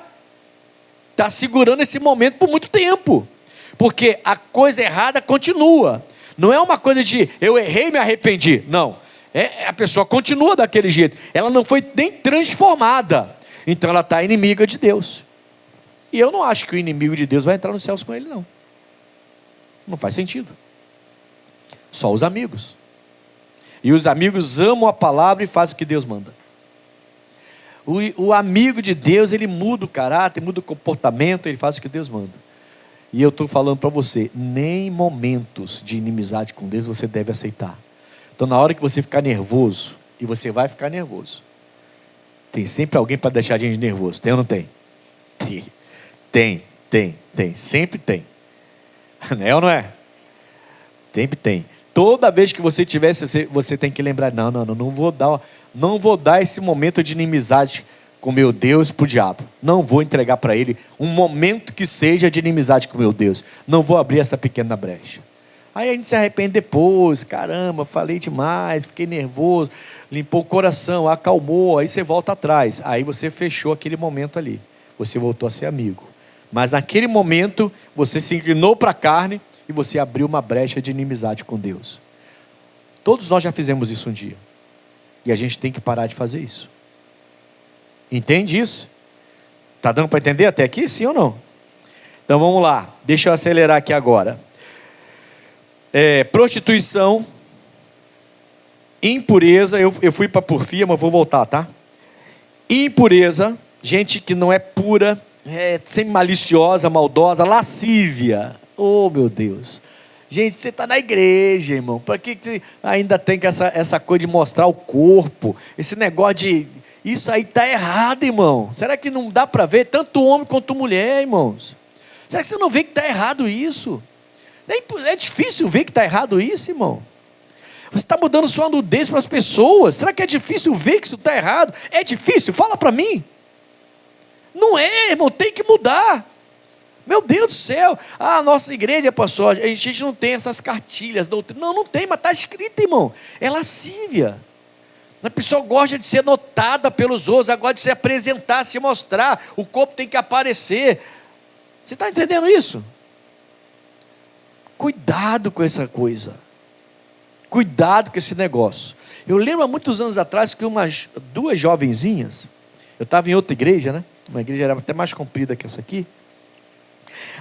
segurando esse momento por muito tempo, porque a coisa errada continua, não é uma coisa de eu errei e me arrependi, não, a pessoa continua daquele jeito, ela não foi nem transformada, então ela está inimiga de Deus, e eu não acho que o inimigo de Deus vai entrar nos céus com ele, não faz sentido, só os amigos, e os amigos amam a palavra e fazem o que Deus manda. O amigo de Deus, ele muda o caráter, muda o comportamento, ele faz o que Deus manda. E eu estou falando para você, nem momentos de inimizade com Deus você deve aceitar. Então na hora que você ficar nervoso, e você vai ficar nervoso, tem sempre alguém para deixar a gente nervoso, tem ou não tem? Tem, sempre tem. Não é ou não é? Sempre tem. Toda vez que você tiver, você tem que lembrar, não vou dar esse momento de inimizade com meu Deus para o diabo, não vou entregar para ele um momento que seja de inimizade com meu Deus, não vou abrir essa pequena brecha. Aí a gente se arrepende depois, caramba, falei demais, fiquei nervoso, limpou o coração, acalmou, aí você volta atrás, aí você fechou aquele momento ali, você voltou a ser amigo, mas naquele momento você se inclinou para a carne e você abriu uma brecha de inimizade com Deus. Todos nós já fizemos isso um dia, e a gente tem que parar de fazer isso. Entende isso? Está dando para entender até aqui, sim ou não? Então vamos lá, deixa eu acelerar aqui agora. Prostituição, impureza, eu fui para porfia, mas vou voltar, tá? Impureza, gente que não é pura, sempre maliciosa, maldosa, lascívia, oh meu Deus, gente, você está na igreja, irmão, para que ainda tem essa coisa de mostrar o corpo, esse negócio de, isso aí está errado, irmão, será que não dá para ver, tanto homem quanto mulher, irmãos, será que você não vê que está errado isso? É difícil ver que está errado isso, irmão, você está mudando sua nudez para as pessoas, será que é difícil ver que isso está errado? É difícil? Fala para mim. Não é, irmão, tem que mudar. Meu Deus do céu, a nossa igreja, pastor, a gente não tem essas cartilhas, não tem, mas está escrito, irmão, é lascívia, a pessoa gosta de ser notada pelos outros, gosta de se apresentar, se mostrar, o corpo tem que aparecer, você está entendendo isso? Cuidado com essa coisa, cuidado com esse negócio. Eu lembro há muitos anos atrás que duas jovenzinhas, eu estava em outra igreja, né? Uma igreja era até mais comprida que essa aqui.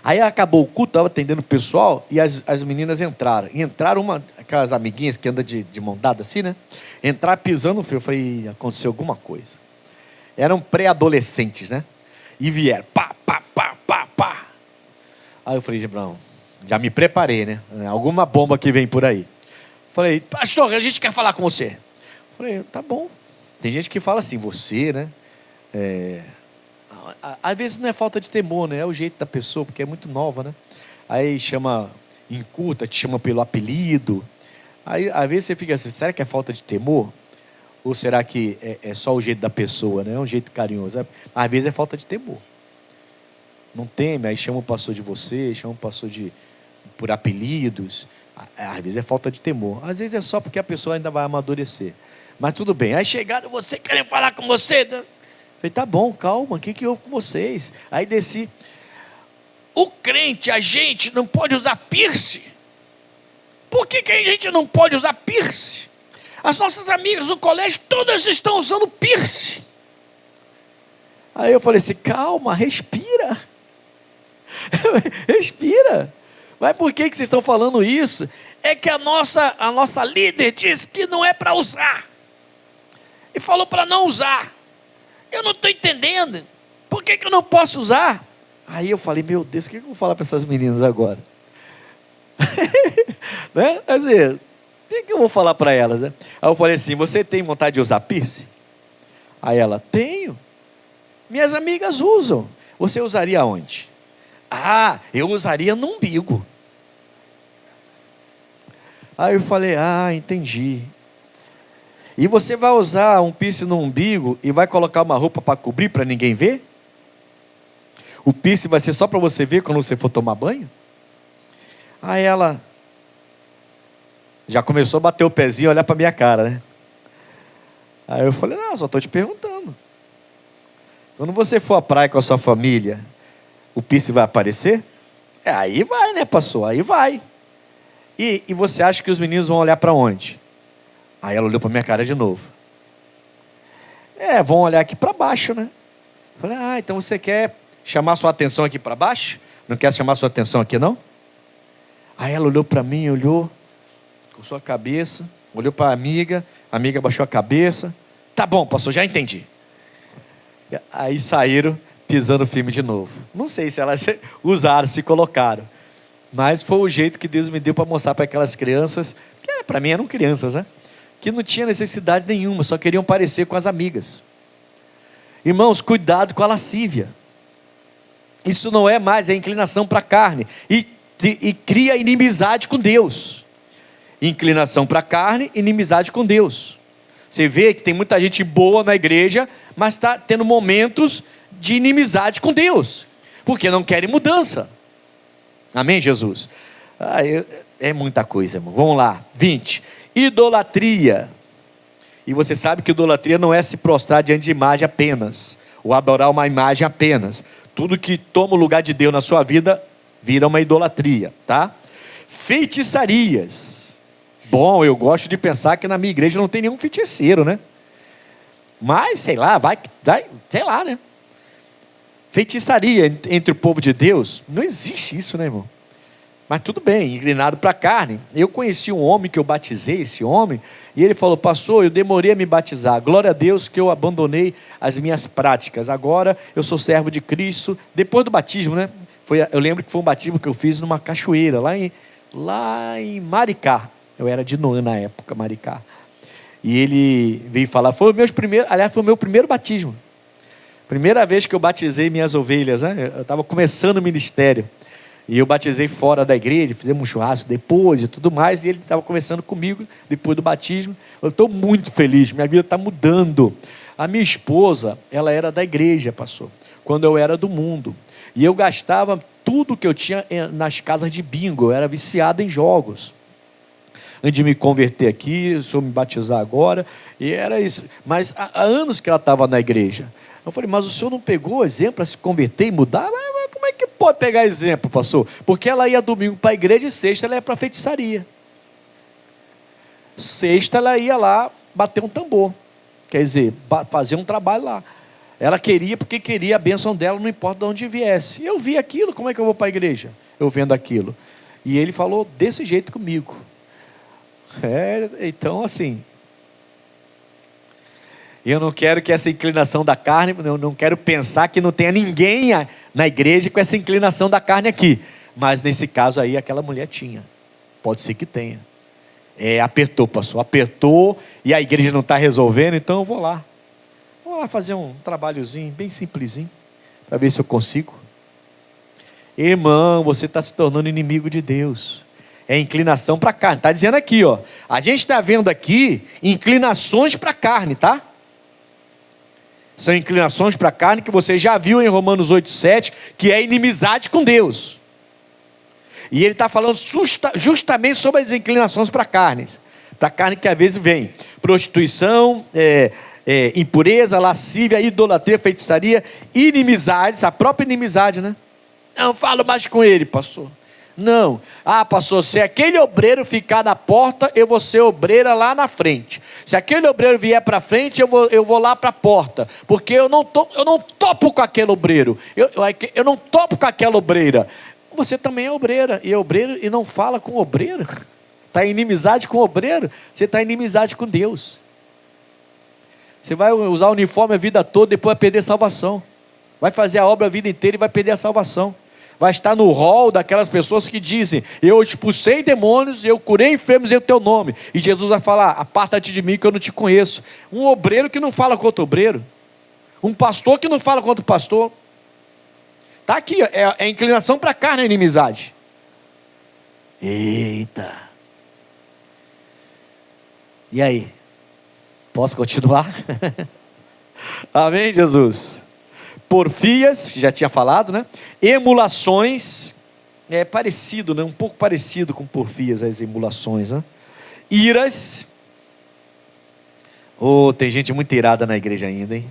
Aí acabou o culto, estava atendendo o pessoal, e as meninas entraram. E entraram aquelas amiguinhas que andam de mão dada assim, né? Entraram pisando no fio. Eu falei, aconteceu alguma coisa. Eram pré-adolescentes, né? E vieram, pá. Aí eu falei, Gibrão, já me preparei, né? Alguma bomba que vem por aí. Falei, pastor, a gente quer falar com você. Falei, tá bom. Tem gente que fala assim, você, né? Às vezes não é falta de temor, né? É o jeito da pessoa, porque é muito nova, né? Aí chama, encurta, te chama pelo apelido. Aí às vezes você fica assim, será que é falta de temor? Ou será que é só o jeito da pessoa, né? É um jeito carinhoso. Às vezes é falta de temor. Não teme, aí chama o pastor de você, chama o pastor por apelidos. Às vezes é falta de temor. Às vezes é só porque a pessoa ainda vai amadurecer. Mas tudo bem. Aí chegaram, você querendo falar com você? Falei, tá bom, calma, o que houve com vocês? Aí desci. O crente, a gente não pode usar piercing. Por que a gente não pode usar piercing? As nossas amigas do colégio, todas estão usando piercing. Aí eu falei assim, calma, respira. Respira. Mas por que vocês estão falando isso? É que a nossa líder disse que não é para usar. E falou para não usar. Eu não estou entendendo. Por que eu não posso usar? Aí eu falei, meu Deus, o que eu vou falar para essas meninas agora? Né? Quer dizer, o que eu vou falar para elas? Né? Aí eu falei assim, você tem vontade de usar piercing? Aí ela, tenho. Minhas amigas usam. Você usaria onde? Ah, eu usaria no umbigo. Aí eu falei, entendi. E você vai usar um piercing no umbigo e vai colocar uma roupa para cobrir, para ninguém ver? O piercing vai ser só para você ver quando você for tomar banho? Aí ela já começou a bater o pezinho e olhar para minha cara, né? Aí eu falei, não, só estou te perguntando. Quando você for à praia com a sua família, o piercing vai aparecer? Aí vai, né, pastor? Aí vai. E você acha que os meninos vão olhar para onde? Aí ela olhou para minha cara de novo. Vão olhar aqui para baixo, né? Eu falei, então você quer chamar sua atenção aqui para baixo? Não quer chamar sua atenção aqui, não? Aí ela olhou para mim, olhou, com sua cabeça, olhou para a amiga baixou a cabeça. Tá bom, pastor, já entendi. Aí saíram pisando firme de novo. Não sei se elas usaram, se colocaram. Mas foi o jeito que Deus me deu para mostrar para aquelas crianças, que para mim eram crianças, né? Que não tinha necessidade nenhuma, só queriam parecer com as amigas. Irmãos, cuidado com a lascívia. Isso não é mais a inclinação para a carne. E cria inimizade com Deus. Inclinação para a carne, inimizade com Deus. Você vê que tem muita gente boa na igreja, mas está tendo momentos de inimizade com Deus, porque não querem mudança. Amém, Jesus? É muita coisa, irmão. Vamos lá, 20. Idolatria. E você sabe que idolatria não é se prostrar diante de imagem apenas, ou adorar uma imagem apenas. Tudo que toma o lugar de Deus na sua vida, vira uma idolatria, tá? Feitiçarias. Bom, eu gosto de pensar que na minha igreja não tem nenhum feiticeiro, né? Mas, sei lá, sei lá, né? Feitiçaria entre o povo de Deus, não existe isso, né, irmão? Mas tudo bem, inclinado para a carne. Eu conheci um homem que eu batizei, esse homem, e ele falou, pastor, eu demorei a me batizar, glória a Deus que eu abandonei as minhas práticas, agora eu sou servo de Cristo, depois do batismo, né? Eu lembro que foi um batismo que eu fiz numa cachoeira, lá em Maricá, eu era de Noã na época, Maricá, e ele veio falar, foi o meu primeiro batismo, primeira vez que eu batizei minhas ovelhas, né? Eu estava começando o ministério, e eu batizei fora da igreja, fizemos um churrasco depois e tudo mais, e ele estava conversando comigo, depois do batismo. Eu estou muito feliz, minha vida está mudando. A minha esposa, ela era da igreja, pastor, quando eu era do mundo, e eu gastava tudo que eu tinha nas casas de bingo, eu era viciado em jogos. Antes de me converter aqui, o senhor me batizar agora, e era isso, mas há anos que ela estava na igreja. Eu falei, mas o senhor não pegou exemplo para se converter e mudar? Mas como é que pode pegar exemplo, pastor? Porque ela ia domingo para a igreja e sexta ela ia para a feitiçaria. Sexta ela ia lá bater um tambor, quer dizer, fazer um trabalho lá. Ela queria, porque queria a bênção dela, não importa de onde viesse. Eu vi aquilo, como é que eu vou para a igreja? Eu vendo aquilo. E ele falou desse jeito comigo. Então assim, eu não quero que essa inclinação da carne, eu não quero pensar que não tenha ninguém na igreja com essa inclinação da carne aqui, mas nesse caso aí aquela mulher tinha, pode ser que tenha, apertou, pastor, apertou, e a igreja não está resolvendo, então eu vou lá fazer um trabalhozinho, bem simplesinho, para ver se eu consigo. Irmão, você está se tornando inimigo de Deus, é inclinação para a carne, está dizendo aqui, ó, a gente está vendo aqui, inclinações para a carne, tá? São inclinações para a carne que você já viu em Romanos 8,7, que é inimizade com Deus. E ele está falando justamente sobre as inclinações para a carne que às vezes vem prostituição, impureza, lascívia, idolatria, feitiçaria, inimizades, a própria inimizade, né? Não falo mais com ele, pastor. Não, pastor, se aquele obreiro ficar na porta, eu vou ser obreira lá na frente. Se aquele obreiro vier para frente, eu vou lá para a porta, porque eu não topo com aquele obreiro, eu não topo com aquela obreira. Você também é obreira, e não fala com o obreiro, está em inimizade com o obreiro, você está em inimizade com Deus. Você vai usar o uniforme a vida toda, depois vai perder a salvação, vai fazer a obra a vida inteira e vai perder a salvação. Vai estar no rol daquelas pessoas que dizem, eu expulsei demônios, eu curei enfermos em teu nome, e Jesus vai falar, aparta-te de mim que eu não te conheço. Um obreiro que não fala com outro obreiro, um pastor que não fala com outro pastor, está aqui, é inclinação para a carne, a inimizade. Eita, e aí, posso continuar? Amém, Jesus? Porfias, já tinha falado, né? Emulações, é parecido, né? Um pouco parecido com porfias, as emulações, né? Iras. Oh, tem gente muito irada na igreja ainda, hein?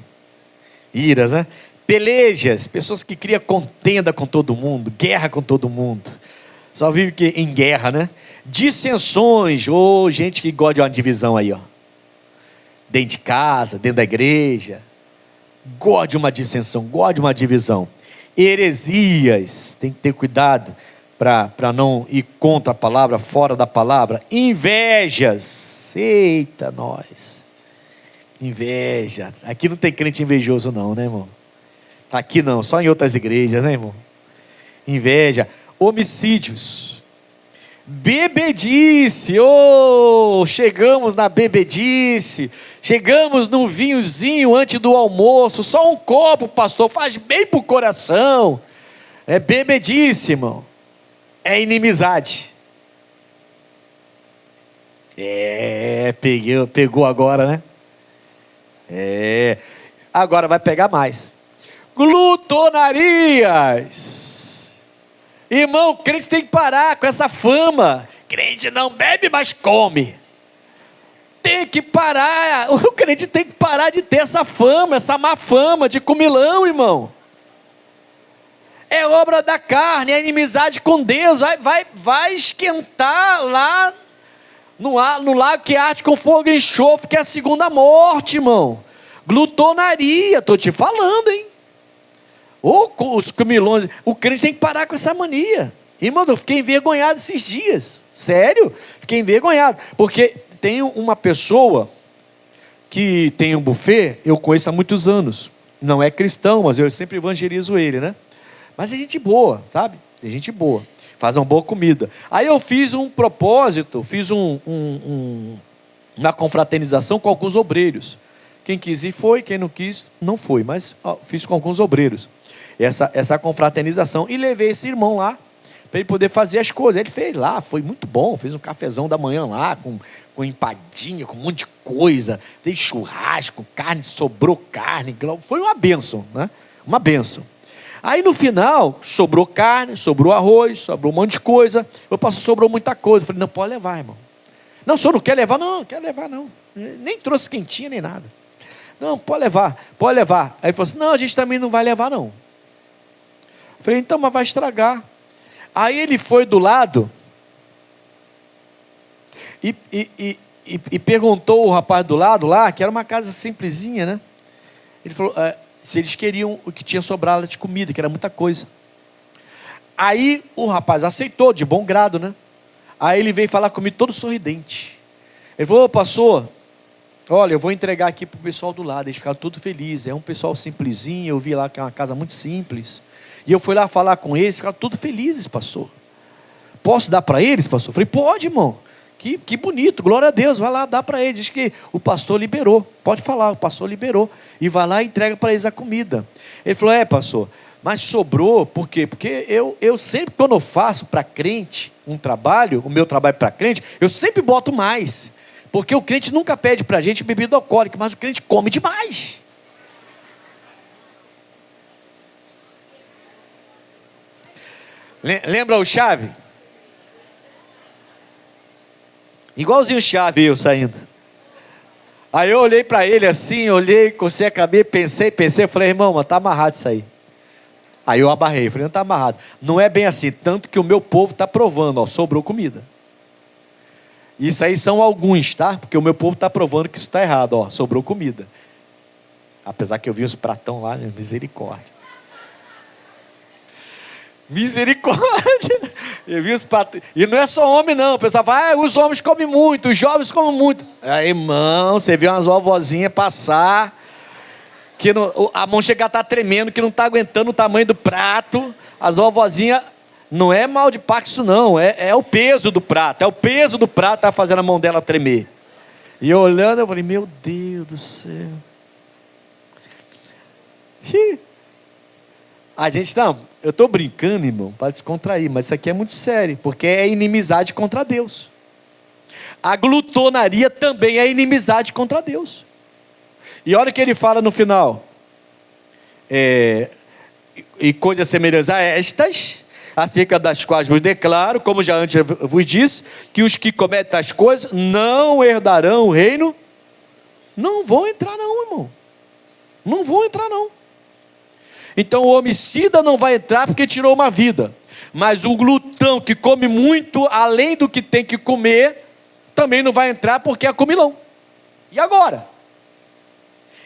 Iras, né? Pelejas, pessoas que criam contenda com todo mundo, guerra com todo mundo. Só vive em guerra, né? Dissensões, gente que gosta de uma divisão aí, ó. Dentro de casa, dentro da igreja. Gosta de uma dissensão, gosta de uma divisão. Heresias, tem que ter cuidado para não ir contra a palavra, fora da palavra. Invejas, eita nós. Inveja, aqui não tem crente invejoso não, né, irmão? Aqui não, só em outras igrejas, né, irmão? Inveja, homicídios, bebedice, chegamos na bebedice, chegamos no vinhozinho antes do almoço, só um copo, pastor, faz bem pro coração. É bebedice, irmão, é inimizade. Pegou agora, né? Agora vai pegar mais. Glutonarias. Irmão, crente tem que parar com essa fama. Crente não bebe, mas come. Tem que parar. O crente tem que parar de ter essa fama, essa má fama de comilão, irmão. É obra da carne, é inimizade com Deus. Vai esquentar lá no lago que arde com fogo e enxofre, que é a segunda morte, irmão. Glutonaria, estou te falando, hein? Os comilões, o crente tem que parar com essa mania. Irmão, eu fiquei envergonhado esses dias. Sério? Fiquei envergonhado. Porque tem uma pessoa que tem um buffet, eu conheço há muitos anos. Não é cristão, mas eu sempre evangelizo ele, né? Mas é gente boa, sabe? É gente boa. Faz uma boa comida. Aí eu fiz um propósito, fiz uma confraternização com alguns obreiros. Quem quis ir foi, quem não quis, não foi. Mas fiz com alguns obreiros essa confraternização. E levei esse irmão lá, para ele poder fazer as coisas. Ele fez lá, foi muito bom. Fez um cafezão da manhã lá, com empadinha, com um monte de coisa. Tem churrasco, carne, sobrou carne. Foi uma bênção, né? Uma bênção. Aí no final, sobrou carne, sobrou arroz, sobrou um monte de coisa. Eu pastor, sobrou muita coisa. Eu falei, não, pode levar, irmão. Não, o senhor não quer levar? Não, não quer levar não. Nem trouxe quentinha, nem nada. Não, pode levar, pode levar. Aí ele falou assim, não, a gente também não vai levar não. Eu falei, então, mas vai estragar. Aí ele foi do lado e perguntou o rapaz do lado lá, que era uma casa simplesinha, né? Ele falou, se eles queriam o que tinha sobrado de comida, que era muita coisa. Aí o rapaz aceitou, de bom grado, né? Aí ele veio falar comigo todo sorridente. Ele falou, pastor, olha, eu vou entregar aqui para o pessoal do lado. Eles ficaram todos felizes. É um pessoal simplesinho, eu vi lá que é uma casa muito simples. E eu fui lá falar com eles, ficaram todos felizes, pastor. Posso dar para eles, pastor? Eu falei, pode, irmão. Que bonito, glória a Deus, vai lá, dá para eles. Diz que o pastor liberou, pode falar, o pastor liberou. E vai lá e entrega para eles a comida. Ele falou, pastor, mas sobrou, por quê? Porque eu sempre, quando eu faço para crente um trabalho, o meu trabalho para crente, eu sempre boto mais. Porque o crente nunca pede para a gente bebida alcoólica, mas o crente come demais. Lembra o Chave? Igualzinho o Chave, eu saindo. Aí eu olhei para ele assim, cocei a cabeça, pensei, falei, irmão, mas está amarrado isso aí. Aí eu abarrei, falei, não está amarrado. Não é bem assim, tanto que o meu povo está provando, sobrou comida. Isso aí são alguns, tá? Porque o meu povo está provando que isso está errado, sobrou comida. Apesar que eu vi os pratão lá, misericórdia. Misericórdia. Eu vi os pratão. E não é só homem não, o pessoal fala, os homens comem muito, os jovens comem muito. Aí, irmão, você viu umas vovozinhas passar, que a mão chega a estar tremendo, que não está aguentando o tamanho do prato. As vovozinhas, não é mal de Paxo não, é o peso do prato, está fazendo a mão dela tremer. E eu olhando, eu falei, meu Deus do céu. A gente, não, eu estou brincando, irmão, para descontrair, mas isso aqui é muito sério, porque é inimizade contra Deus. A glutonaria também é inimizade contra Deus. E olha o que ele fala no final. E coisas semelhantes a estas, acerca das quais vos declaro, como já antes vos disse, que os que cometem tais coisas não herdarão o reino. Não vão entrar não, irmão. Não vão entrar não. Então o homicida não vai entrar porque tirou uma vida. Mas o glutão que come muito, além do que tem que comer, também não vai entrar porque é comilão. E agora?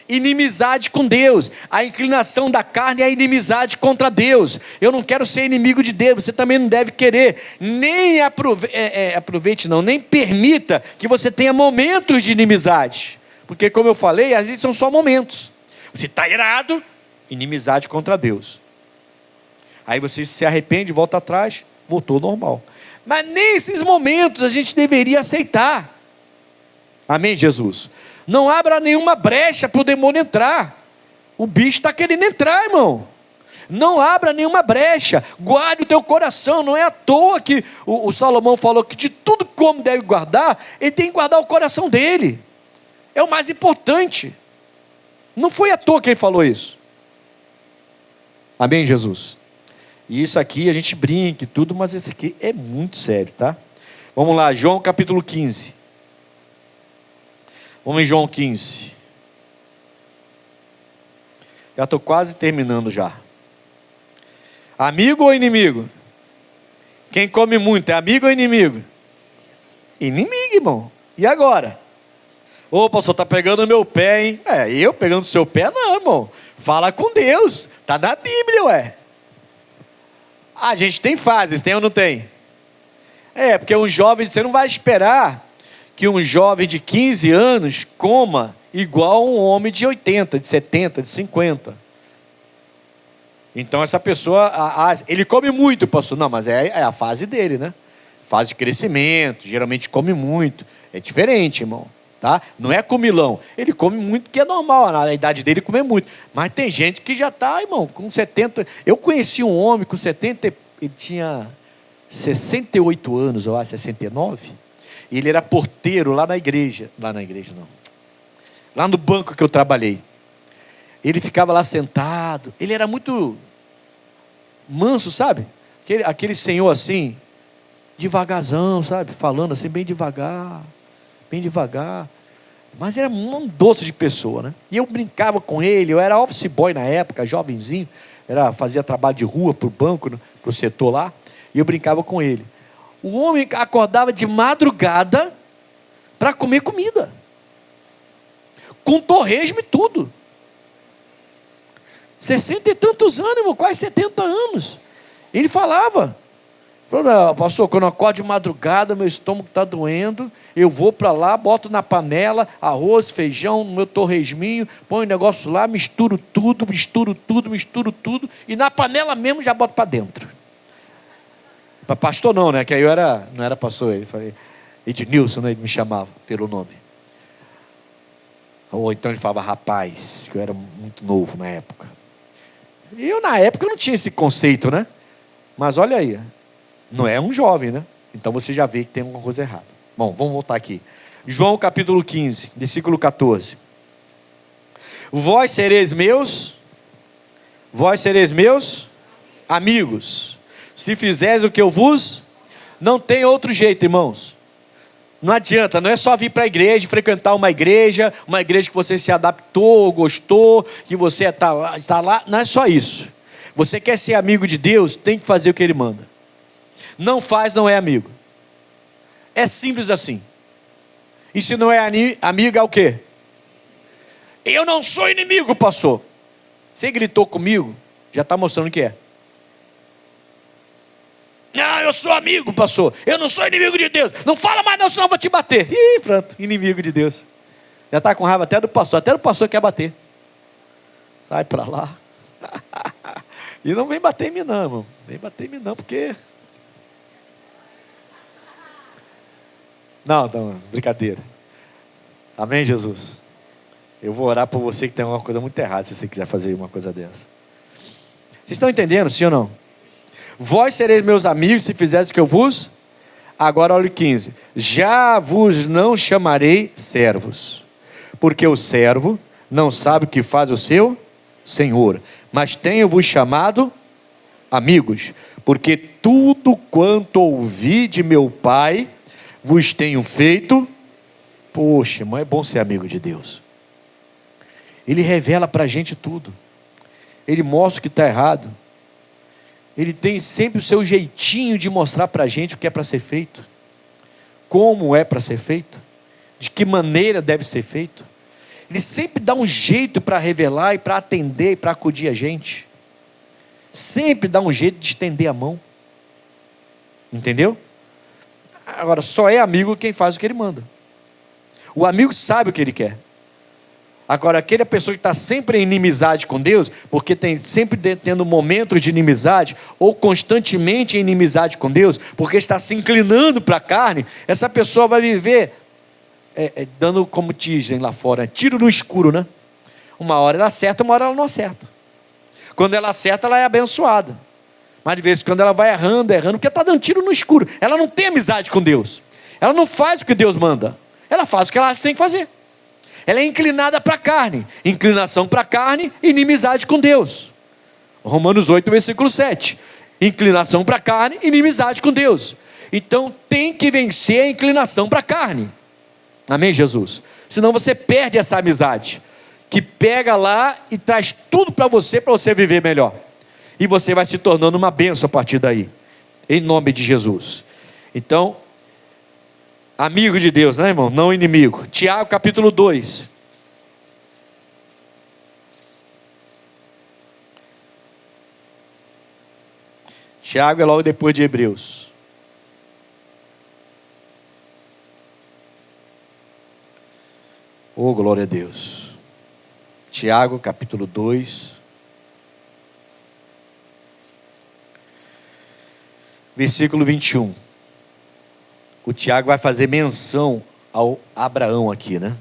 Inimizade com Deus. A inclinação da carne é a inimizade contra Deus. Eu não quero ser inimigo de Deus. Você também não deve querer. Nem aproveite não, nem permita que você tenha momentos de inimizade. Porque como eu falei, às vezes são só momentos. Você está irado, inimizade contra Deus. Aí você se arrepende, volta atrás, voltou ao normal. Mas nesses momentos a gente deveria aceitar. Amém, Jesus? Não abra nenhuma brecha para o demônio entrar. O bicho está querendo entrar, irmão. Não abra nenhuma brecha. Guarde o teu coração. Não é à toa que o Salomão falou que de tudo como deve guardar, ele tem que guardar o coração dele. É o mais importante. Não foi à toa que ele falou isso. Amém, Jesus? E isso aqui a gente brinca e tudo, mas esse aqui é muito sério, tá? Vamos lá, João capítulo 15. Vamos em João 15. Já estou quase terminando já. Amigo ou inimigo? Quem come muito é amigo ou inimigo? Inimigo, irmão. E agora? Ô, pastor, está pegando no meu pé, hein? Eu pegando no seu pé? Não, irmão. Fala com Deus. Está na Bíblia, ué. A gente tem fases, tem ou não tem? Porque um jovem, você não vai esperar que um jovem de 15 anos coma igual um homem de 80, de 70, de 50. Então essa pessoa, ele come muito, pastor. Não, mas é a fase dele, né? Fase de crescimento, geralmente come muito. É diferente, irmão. Tá? Não é comilão. Ele come muito, que é normal, na idade dele comer muito. Mas tem gente que já está, irmão, com 70. Eu conheci um homem com 70, ele tinha 68 anos, ou 69. E ele era porteiro lá na igreja. Lá na igreja não. Lá no banco que eu trabalhei. Ele ficava lá sentado. Ele era muito manso, sabe? Aquele senhor assim, devagarzão, sabe? Falando assim, bem devagar. Bem devagar. Mas era um doce de pessoa, né? E eu brincava com ele. Eu era office boy na época, jovenzinho. Fazia trabalho de rua para o banco, para o setor lá. E eu brincava com ele. O homem acordava de madrugada para comer comida. Com torresmo e tudo. 60 e tantos anos, irmão, quase 70 anos. Ele falava: pastor, quando eu acordo de madrugada, meu estômago está doendo, eu vou para lá, boto na panela, arroz, feijão, meu torresminho, ponho o negócio lá, misturo tudo, e na panela mesmo já boto para dentro. Pastor não, né? Que aí não era pastor, ele falei, Ednilson, né? Ele me chamava pelo nome. Ou então ele falava rapaz, que eu era muito novo na época. E eu na época não tinha esse conceito, né? Mas olha aí, não é um jovem, né? Então você já vê que tem alguma coisa errada. Bom, vamos voltar aqui. João capítulo 15, versículo 14. Vós sereis meus amigos, se fizeres o que eu vos... Não tem outro jeito, irmãos. Não adianta, não é só vir para a igreja, frequentar uma igreja que você se adaptou, gostou, que você está lá, não é só isso. Você quer ser amigo de Deus, tem que fazer o que Ele manda. Não faz, não é amigo. É simples assim. E se não é amigo, é o quê? Eu não sou inimigo, pastor. Você gritou comigo, já está mostrando que é. Não, eu sou amigo, pastor. Eu não sou inimigo de Deus. Não fala mais não, senão eu vou te bater. Ih, pronto, inimigo de Deus. Já está com raiva até do pastor quer bater. Sai para lá. E não vem bater em mim não, irmão. Vem bater em mim não, porque... Não, brincadeira. Amém, Jesus? Eu vou orar por você que tem uma coisa muito errada, se você quiser fazer uma coisa dessa. Vocês estão entendendo, sim ou não? Vós sereis meus amigos se fizeres o que eu vos... Agora olha o 15. Já vos não chamarei servos, porque o servo não sabe o que faz o seu Senhor, mas tenho-vos chamado amigos, porque tudo quanto ouvi de meu Pai vos tenho feito. Poxa, mas é bom ser amigo de Deus. Ele revela para a gente tudo. Ele mostra o que está errado. Ele tem sempre o seu jeitinho de mostrar para a gente o que é para ser feito, como é para ser feito, de que maneira deve ser feito. Ele sempre dá um jeito para revelar e para atender e para acudir a gente. Sempre dá um jeito de estender a mão. Entendeu? Agora, só é amigo quem faz o que ele manda. O amigo sabe o que ele quer. Agora, aquela pessoa que está sempre em inimizade com Deus, porque tem sempre tendo momentos de inimizade, ou constantemente em inimizade com Deus, porque está se inclinando para a carne, essa pessoa vai viver dando, como dizem lá fora, tiro no escuro, né? Uma hora ela acerta, uma hora ela não acerta. Quando ela acerta, ela é abençoada. Mas de vez em quando ela vai errando, porque está dando tiro no escuro. Ela não tem amizade com Deus. Ela não faz o que Deus manda. Ela faz o que ela tem que fazer. Ela é inclinada para a carne. Inclinação para a carne, inimizade com Deus. Romanos 8, versículo 7. Inclinação para a carne, inimizade com Deus. Então tem que vencer a inclinação para a carne. Amém, Jesus? Senão você perde essa amizade, que pega lá e traz tudo para você viver melhor. E você vai se tornando uma bênção a partir daí. Em nome de Jesus. Então, amigo de Deus, né, irmão? Não inimigo. Tiago capítulo 2. Tiago é logo depois de Hebreus. Oh, glória a Deus. Tiago capítulo 2. Versículo 21. O Tiago vai fazer menção ao Abraão aqui, né?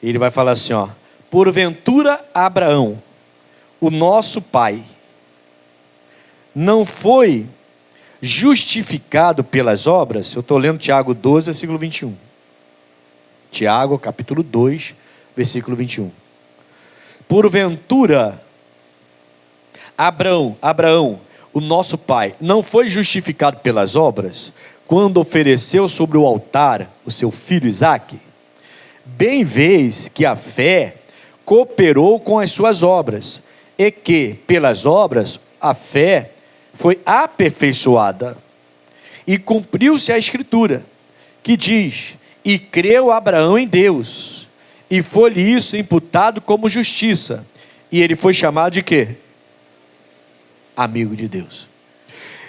Ele vai falar assim, ó: porventura Abraão, o nosso pai, não foi justificado pelas obras? Eu estou lendo Tiago 12, versículo 21. Tiago, capítulo 2, versículo 21. Porventura Abraão, o nosso pai, não foi justificado pelas obras, quando ofereceu sobre o altar o seu filho Isaque? Bem vês que a fé cooperou com as suas obras, e que, pelas obras, a fé foi aperfeiçoada. E cumpriu-se a Escritura, que diz: e creu Abraão em Deus, e foi-lhe isso imputado como justiça. E ele foi chamado de quê? Amigo de Deus.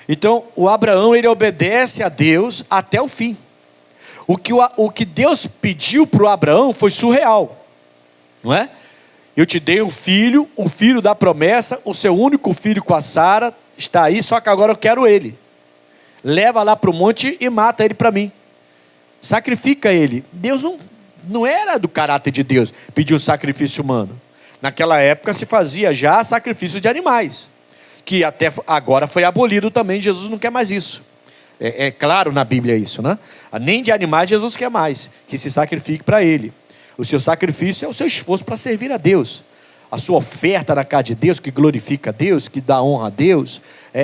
Então, o Abraão, ele obedece a Deus até o fim. O que Deus pediu para o Abraão foi surreal, não é? Eu te dei um filho, o filho da promessa, o seu único filho com a Sara, está aí, só que agora eu quero ele. Leva lá para o monte e mata ele para mim. Sacrifica ele. Deus não era do caráter de Deus pedir um sacrifício humano. Naquela época se fazia já sacrifício de animais, que até agora foi abolido também. Jesus não quer mais isso. É claro na Bíblia isso, né? Nem de animais Jesus quer mais, que se sacrifique para ele. O seu sacrifício é o seu esforço para servir a Deus. A sua oferta na casa de Deus, que glorifica a Deus, que dá honra a Deus,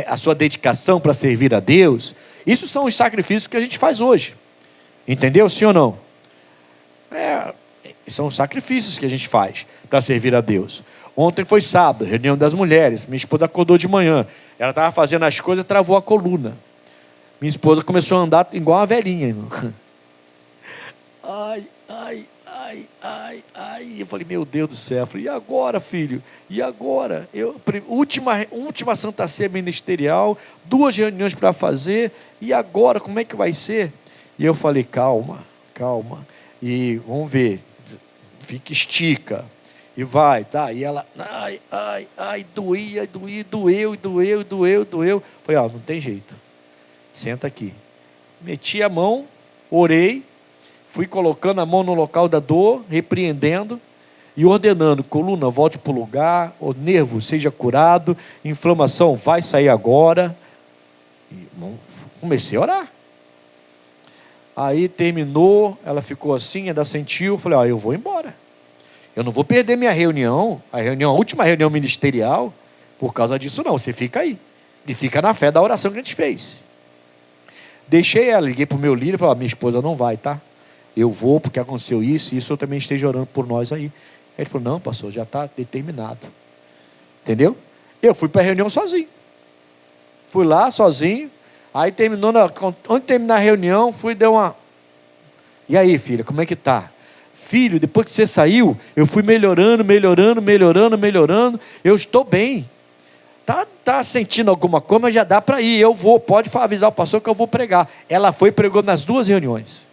a sua dedicação para servir a Deus. Isso são os sacrifícios que a gente faz hoje. Entendeu, sim ou não? São os sacrifícios que a gente faz para servir a Deus. Ontem foi sábado, reunião das mulheres. Minha esposa acordou de manhã. Ela estava fazendo as coisas e travou a coluna. Minha esposa começou a andar igual uma velhinha, irmão. Ai. Eu falei, meu Deus do céu. Eu falei, e agora, filho? E agora? Última Santa Ceia ministerial, 2 reuniões para fazer. E agora, como é que vai ser? E eu falei, calma. E vamos ver. Fica, estica. E vai, tá? E ela, doeu. Falei, não tem jeito. Senta aqui. Meti a mão, orei, fui colocando a mão no local da dor, repreendendo e ordenando: coluna, volte para o lugar, o nervo seja curado, inflamação vai sair agora. E comecei a orar. Aí terminou, ela ficou assim, ainda sentiu. Falei, eu vou embora. Eu não vou perder minha reunião, a última reunião ministerial. Por causa disso não, você fica aí. E fica na fé da oração que a gente fez. Deixei ela, liguei para o meu líder e falei, minha esposa não vai, tá? Eu vou porque aconteceu isso, e isso eu também esteja orando por nós aí. Ele falou, não, pastor, já está determinado. Entendeu? Eu fui para a reunião sozinho. Fui lá sozinho. Aí terminou, antes de terminar a reunião, fui e dei uma... E aí, filha, como é que tá? Filho, depois que você saiu, eu fui melhorando. Eu estou bem. Tá sentindo alguma coisa, mas já dá para ir. Eu vou, pode avisar o pastor que eu vou pregar. Ela foi e pregou nas 2 reuniões.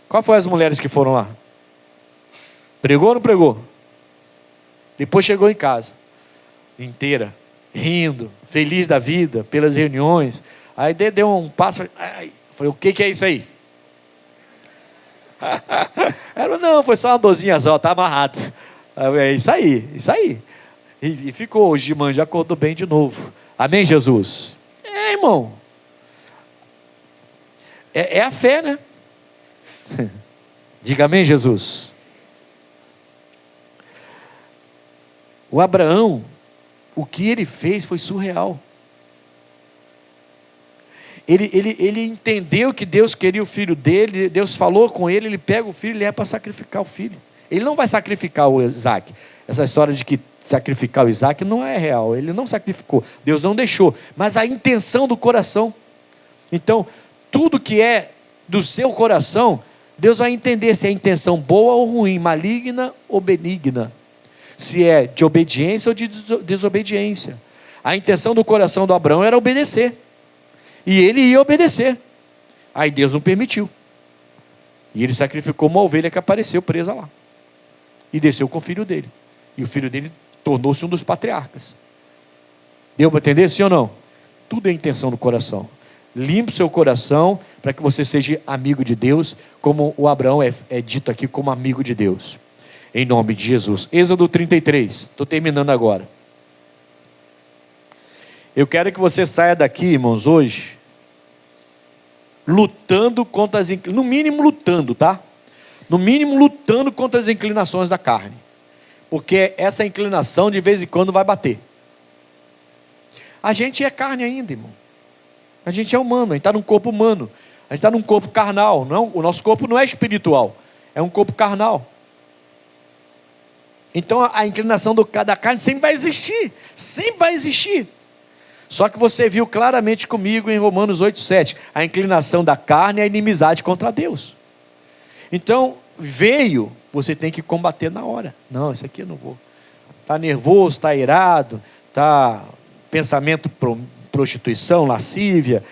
Qual foi as mulheres que foram lá? Pregou ou não pregou? Depois chegou em casa, inteira, rindo, feliz da vida, pelas reuniões. Aí deu um passo, falei, o que é isso aí? Ela, não, foi só uma dorzinha só, tá amarrado. É isso aí. E ficou, hoje de manhã já acordou bem de novo. Amém, Jesus? Irmão. É a fé, né? Diga amém, Jesus. O Abraão, o que ele fez foi surreal. Ele entendeu que Deus queria o filho dele, Deus falou com ele, ele pega o filho e é para sacrificar o filho. Ele não vai sacrificar o Isaac. Essa história de que sacrificar o Isaac não é real, ele não sacrificou, Deus não deixou, mas a intenção do coração. Então, tudo que é do seu coração, Deus vai entender se é intenção boa ou ruim, maligna ou benigna, se é de obediência ou de desobediência. A intenção do coração do Abraão era obedecer, e ele ia obedecer, aí Deus não permitiu, e ele sacrificou uma ovelha que apareceu presa lá, e desceu com o filho dele, e o filho dele tornou-se um dos patriarcas. Deu para entender, sim ou não? Tudo é intenção do coração. Limpe o seu coração, para que você seja amigo de Deus, como o Abraão é dito aqui como amigo de Deus, em nome de Jesus. Êxodo 33, estou terminando agora. Eu quero que você saia daqui, irmãos, hoje, lutando contra as inclinações, no mínimo lutando, tá? No mínimo lutando contra as inclinações da carne, porque essa inclinação de vez em quando vai bater. A gente é carne ainda, irmão. A gente é humano, a gente está num corpo humano, a gente está num corpo carnal, não, o nosso corpo não é espiritual, é um corpo carnal. Então a inclinação da carne sempre vai existir, só que você viu claramente comigo em Romanos 8,7, a inclinação da carne é a inimizade contra Deus. Então você tem que combater na hora. Não, isso aqui eu não vou. Está nervoso, está irado, está pensamento prostituição, lascívia,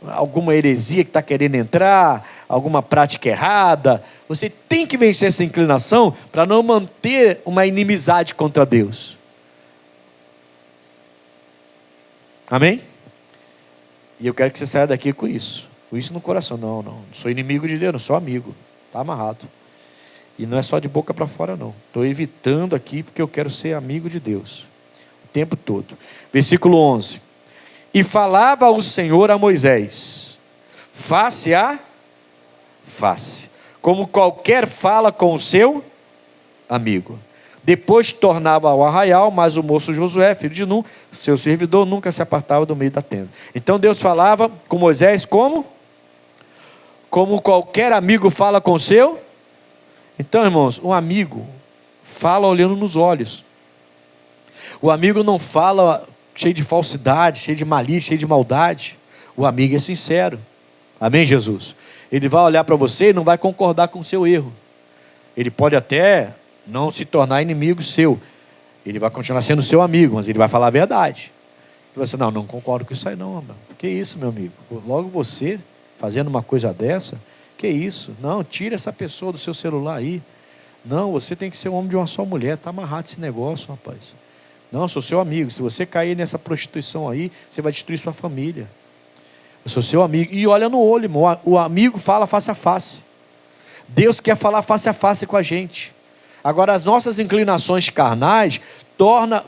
alguma heresia que está querendo entrar, alguma prática errada. Você tem que vencer essa inclinação para não manter uma inimizade contra Deus. Amém? E eu quero que você saia daqui com isso no coração. Não sou inimigo de Deus, não sou amigo. Está amarrado. E não é só de boca para fora não. Estou evitando aqui porque eu quero ser amigo de Deus o tempo todo. Versículo 11. E falava o Senhor a Moisés, face a face, como qualquer fala com o seu amigo. Depois tornava ao arraial, mas o moço Josué, filho de Nun, seu servidor, nunca se apartava do meio da tenda. Então Deus falava com Moisés como qualquer amigo fala com o seu. Então, irmãos, um amigo fala olhando nos olhos. O amigo não fala cheio de falsidade, cheio de malícia, cheio de maldade. O amigo é sincero. Amém, Jesus? Ele vai olhar para você e não vai concordar com o seu erro. Ele pode até não se tornar inimigo seu. Ele vai continuar sendo seu amigo, mas ele vai falar a verdade. E você, não concordo com isso aí não, meu. Que isso, meu amigo? Logo você fazendo uma coisa dessa, que isso? Não, tira essa pessoa do seu celular aí. Não, você tem que ser um homem de uma só mulher. Está amarrado esse negócio, rapaz. Não, eu sou seu amigo. Se você cair nessa prostituição aí, você vai destruir sua família. Eu sou seu amigo. E olha no olho, irmão. O amigo fala face a face. Deus quer falar face a face com a gente. Agora, as nossas inclinações carnais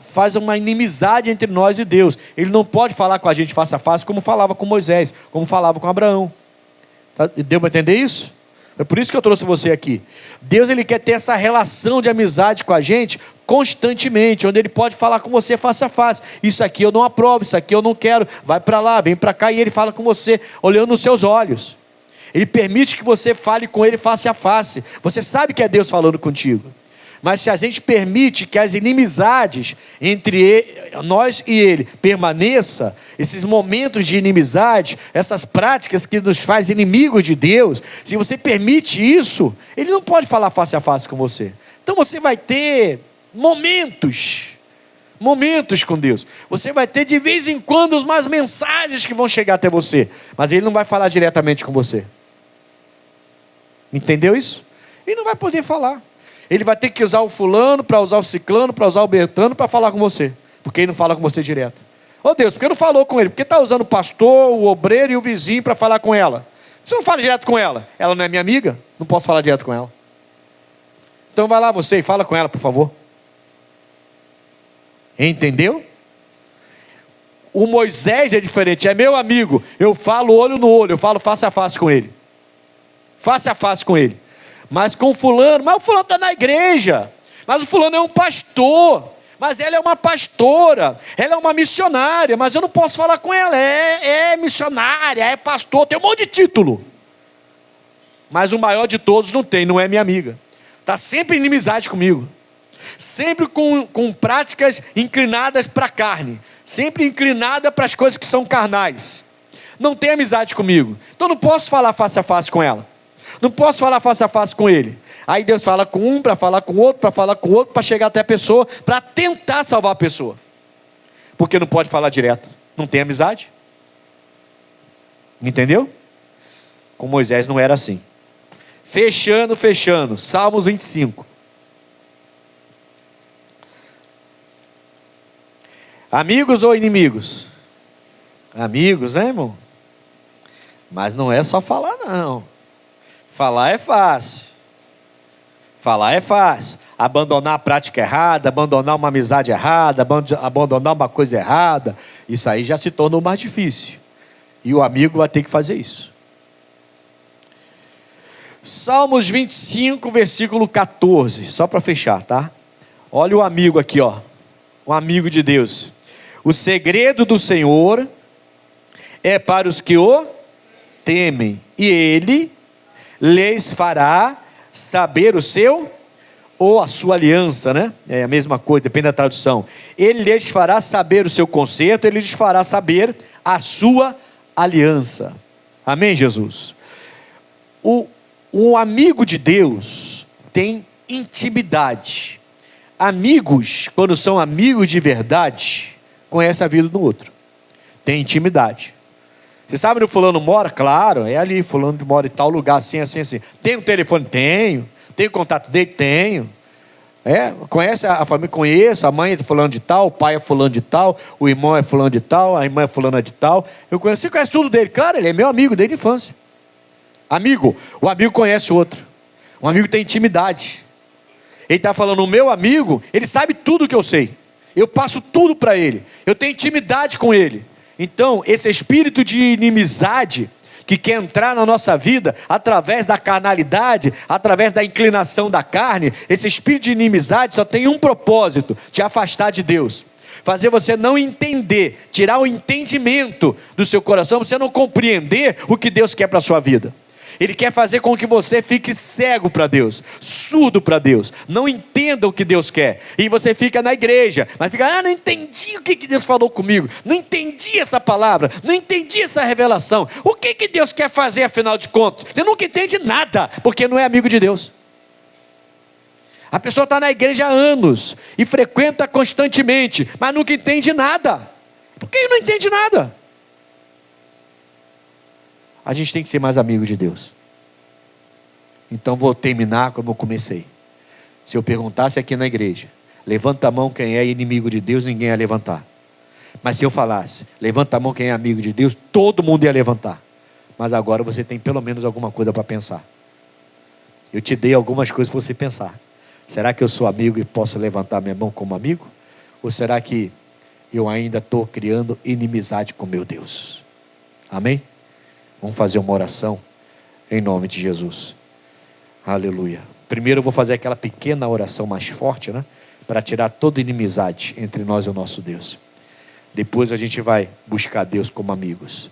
faz uma inimizade entre nós e Deus. Ele não pode falar com a gente face a face como falava com Moisés, como falava com Abraão. Deu para entender isso? É por isso que eu trouxe você aqui. Deus, ele quer ter essa relação de amizade com a gente constantemente, onde ele pode falar com você face a face. Isso aqui eu não aprovo, isso aqui eu não quero, vai para lá, vem para cá, e ele fala com você, olhando nos seus olhos. Ele permite que você fale com ele face a face. Você sabe que é Deus falando contigo. Mas se a gente permite que as inimizades entre nós e ele permaneça, esses momentos de inimizade, essas práticas que nos faz inimigos de Deus, se você permite isso, ele não pode falar face a face com você. Então você vai ter momentos com Deus. Você vai ter de vez em quando umas mensagens que vão chegar até você, mas ele não vai falar diretamente com você. Entendeu isso? Ele não vai poder falar. Ele vai ter que usar o fulano, para usar o ciclano, para usar o bertano, para falar com você. Porque ele não fala com você direto. Ô Deus, por que não falou com ele? Porque está usando o pastor, o obreiro e o vizinho para falar com ela. Você não fala direto com ela? Ela não é minha amiga? Não posso falar direto com ela. Então vai lá você e fala com ela, por favor. Entendeu? O Moisés é diferente, é meu amigo. Eu falo olho no olho, eu falo face a face com ele. Face a face com ele. Mas com o fulano, mas o fulano está na igreja, mas o fulano é um pastor, mas ela é uma pastora, ela é uma missionária, mas eu não posso falar com ela, é missionária, é pastor, tem um monte de título, mas o maior de todos não é minha amiga, está sempre em inimizade comigo, sempre com práticas inclinadas para a carne, sempre inclinada para as coisas que são carnais, não tem amizade comigo, então não posso falar face a face com ela. Não posso falar face a face com ele. Aí Deus fala com um, para falar com outro, para chegar até a pessoa, para tentar salvar a pessoa. Porque não pode falar direto. Não tem amizade. Entendeu? Com Moisés não era assim. Fechando. Salmos 25. Amigos ou inimigos? Amigos, né, irmão? Mas não é só falar, não. Falar é fácil. Abandonar a prática errada, abandonar uma amizade errada, abandonar uma coisa errada, isso aí já se tornou mais difícil. E o amigo vai ter que fazer isso. Salmos 25, versículo 14, só para fechar, tá? Olha o amigo aqui, ó. Um amigo de Deus. O segredo do Senhor é para os que o temem, e ele lhes fará saber o seu, ou a sua aliança, né? É a mesma coisa, depende da tradução. Ele lhes fará saber o seu conserto, ele lhes fará saber a sua aliança. Amém, Jesus? O amigo de Deus tem intimidade. Amigos, quando são amigos de verdade, conhecem a vida do outro. Tem intimidade. Você sabe onde o fulano mora? Claro, é ali, fulano mora em tal lugar, assim. Tem um telefone? Tenho. Tem o contato dele? Tenho. Conhece a família? Conheço. A mãe é fulano de tal, o pai é fulano de tal, o irmão é fulano de tal, a irmã é fulana de tal. Eu conheço. Você conhece tudo dele? Claro, ele é meu amigo desde a infância. Amigo, o amigo conhece o outro. Um amigo tem intimidade. Ele está falando, o meu amigo, ele sabe tudo que eu sei. Eu passo tudo para ele. Eu tenho intimidade com ele. Então, esse espírito de inimizade que quer entrar na nossa vida através da carnalidade, através da inclinação da carne, esse espírito de inimizade só tem um propósito: te afastar de Deus, fazer você não entender, tirar o entendimento do seu coração, você não compreender o que Deus quer para a sua vida. Ele quer fazer com que você fique cego para Deus, surdo para Deus, não entenda o que Deus quer, e você fica na igreja, mas fica, não entendi o que Deus falou comigo, não entendi essa palavra, não entendi essa revelação, o que Deus quer fazer afinal de contas? Você nunca entende nada, porque não é amigo de Deus. A pessoa está na igreja há anos, e frequenta constantemente, mas nunca entende nada. Por que não entende nada? A gente tem que ser mais amigo de Deus. Então vou terminar como eu comecei. Se eu perguntasse aqui na igreja, levanta a mão quem é inimigo de Deus, ninguém ia levantar. Mas se eu falasse, levanta a mão quem é amigo de Deus, todo mundo ia levantar. Mas agora você tem pelo menos alguma coisa para pensar. Eu te dei algumas coisas para você pensar. Será que eu sou amigo e posso levantar minha mão como amigo? Ou será que eu ainda estou criando inimizade com meu Deus? Amém? Vamos fazer uma oração em nome de Jesus. Aleluia. Primeiro eu vou fazer aquela pequena oração mais forte, né? Para tirar toda inimizade entre nós e o nosso Deus. Depois a gente vai buscar Deus como amigos.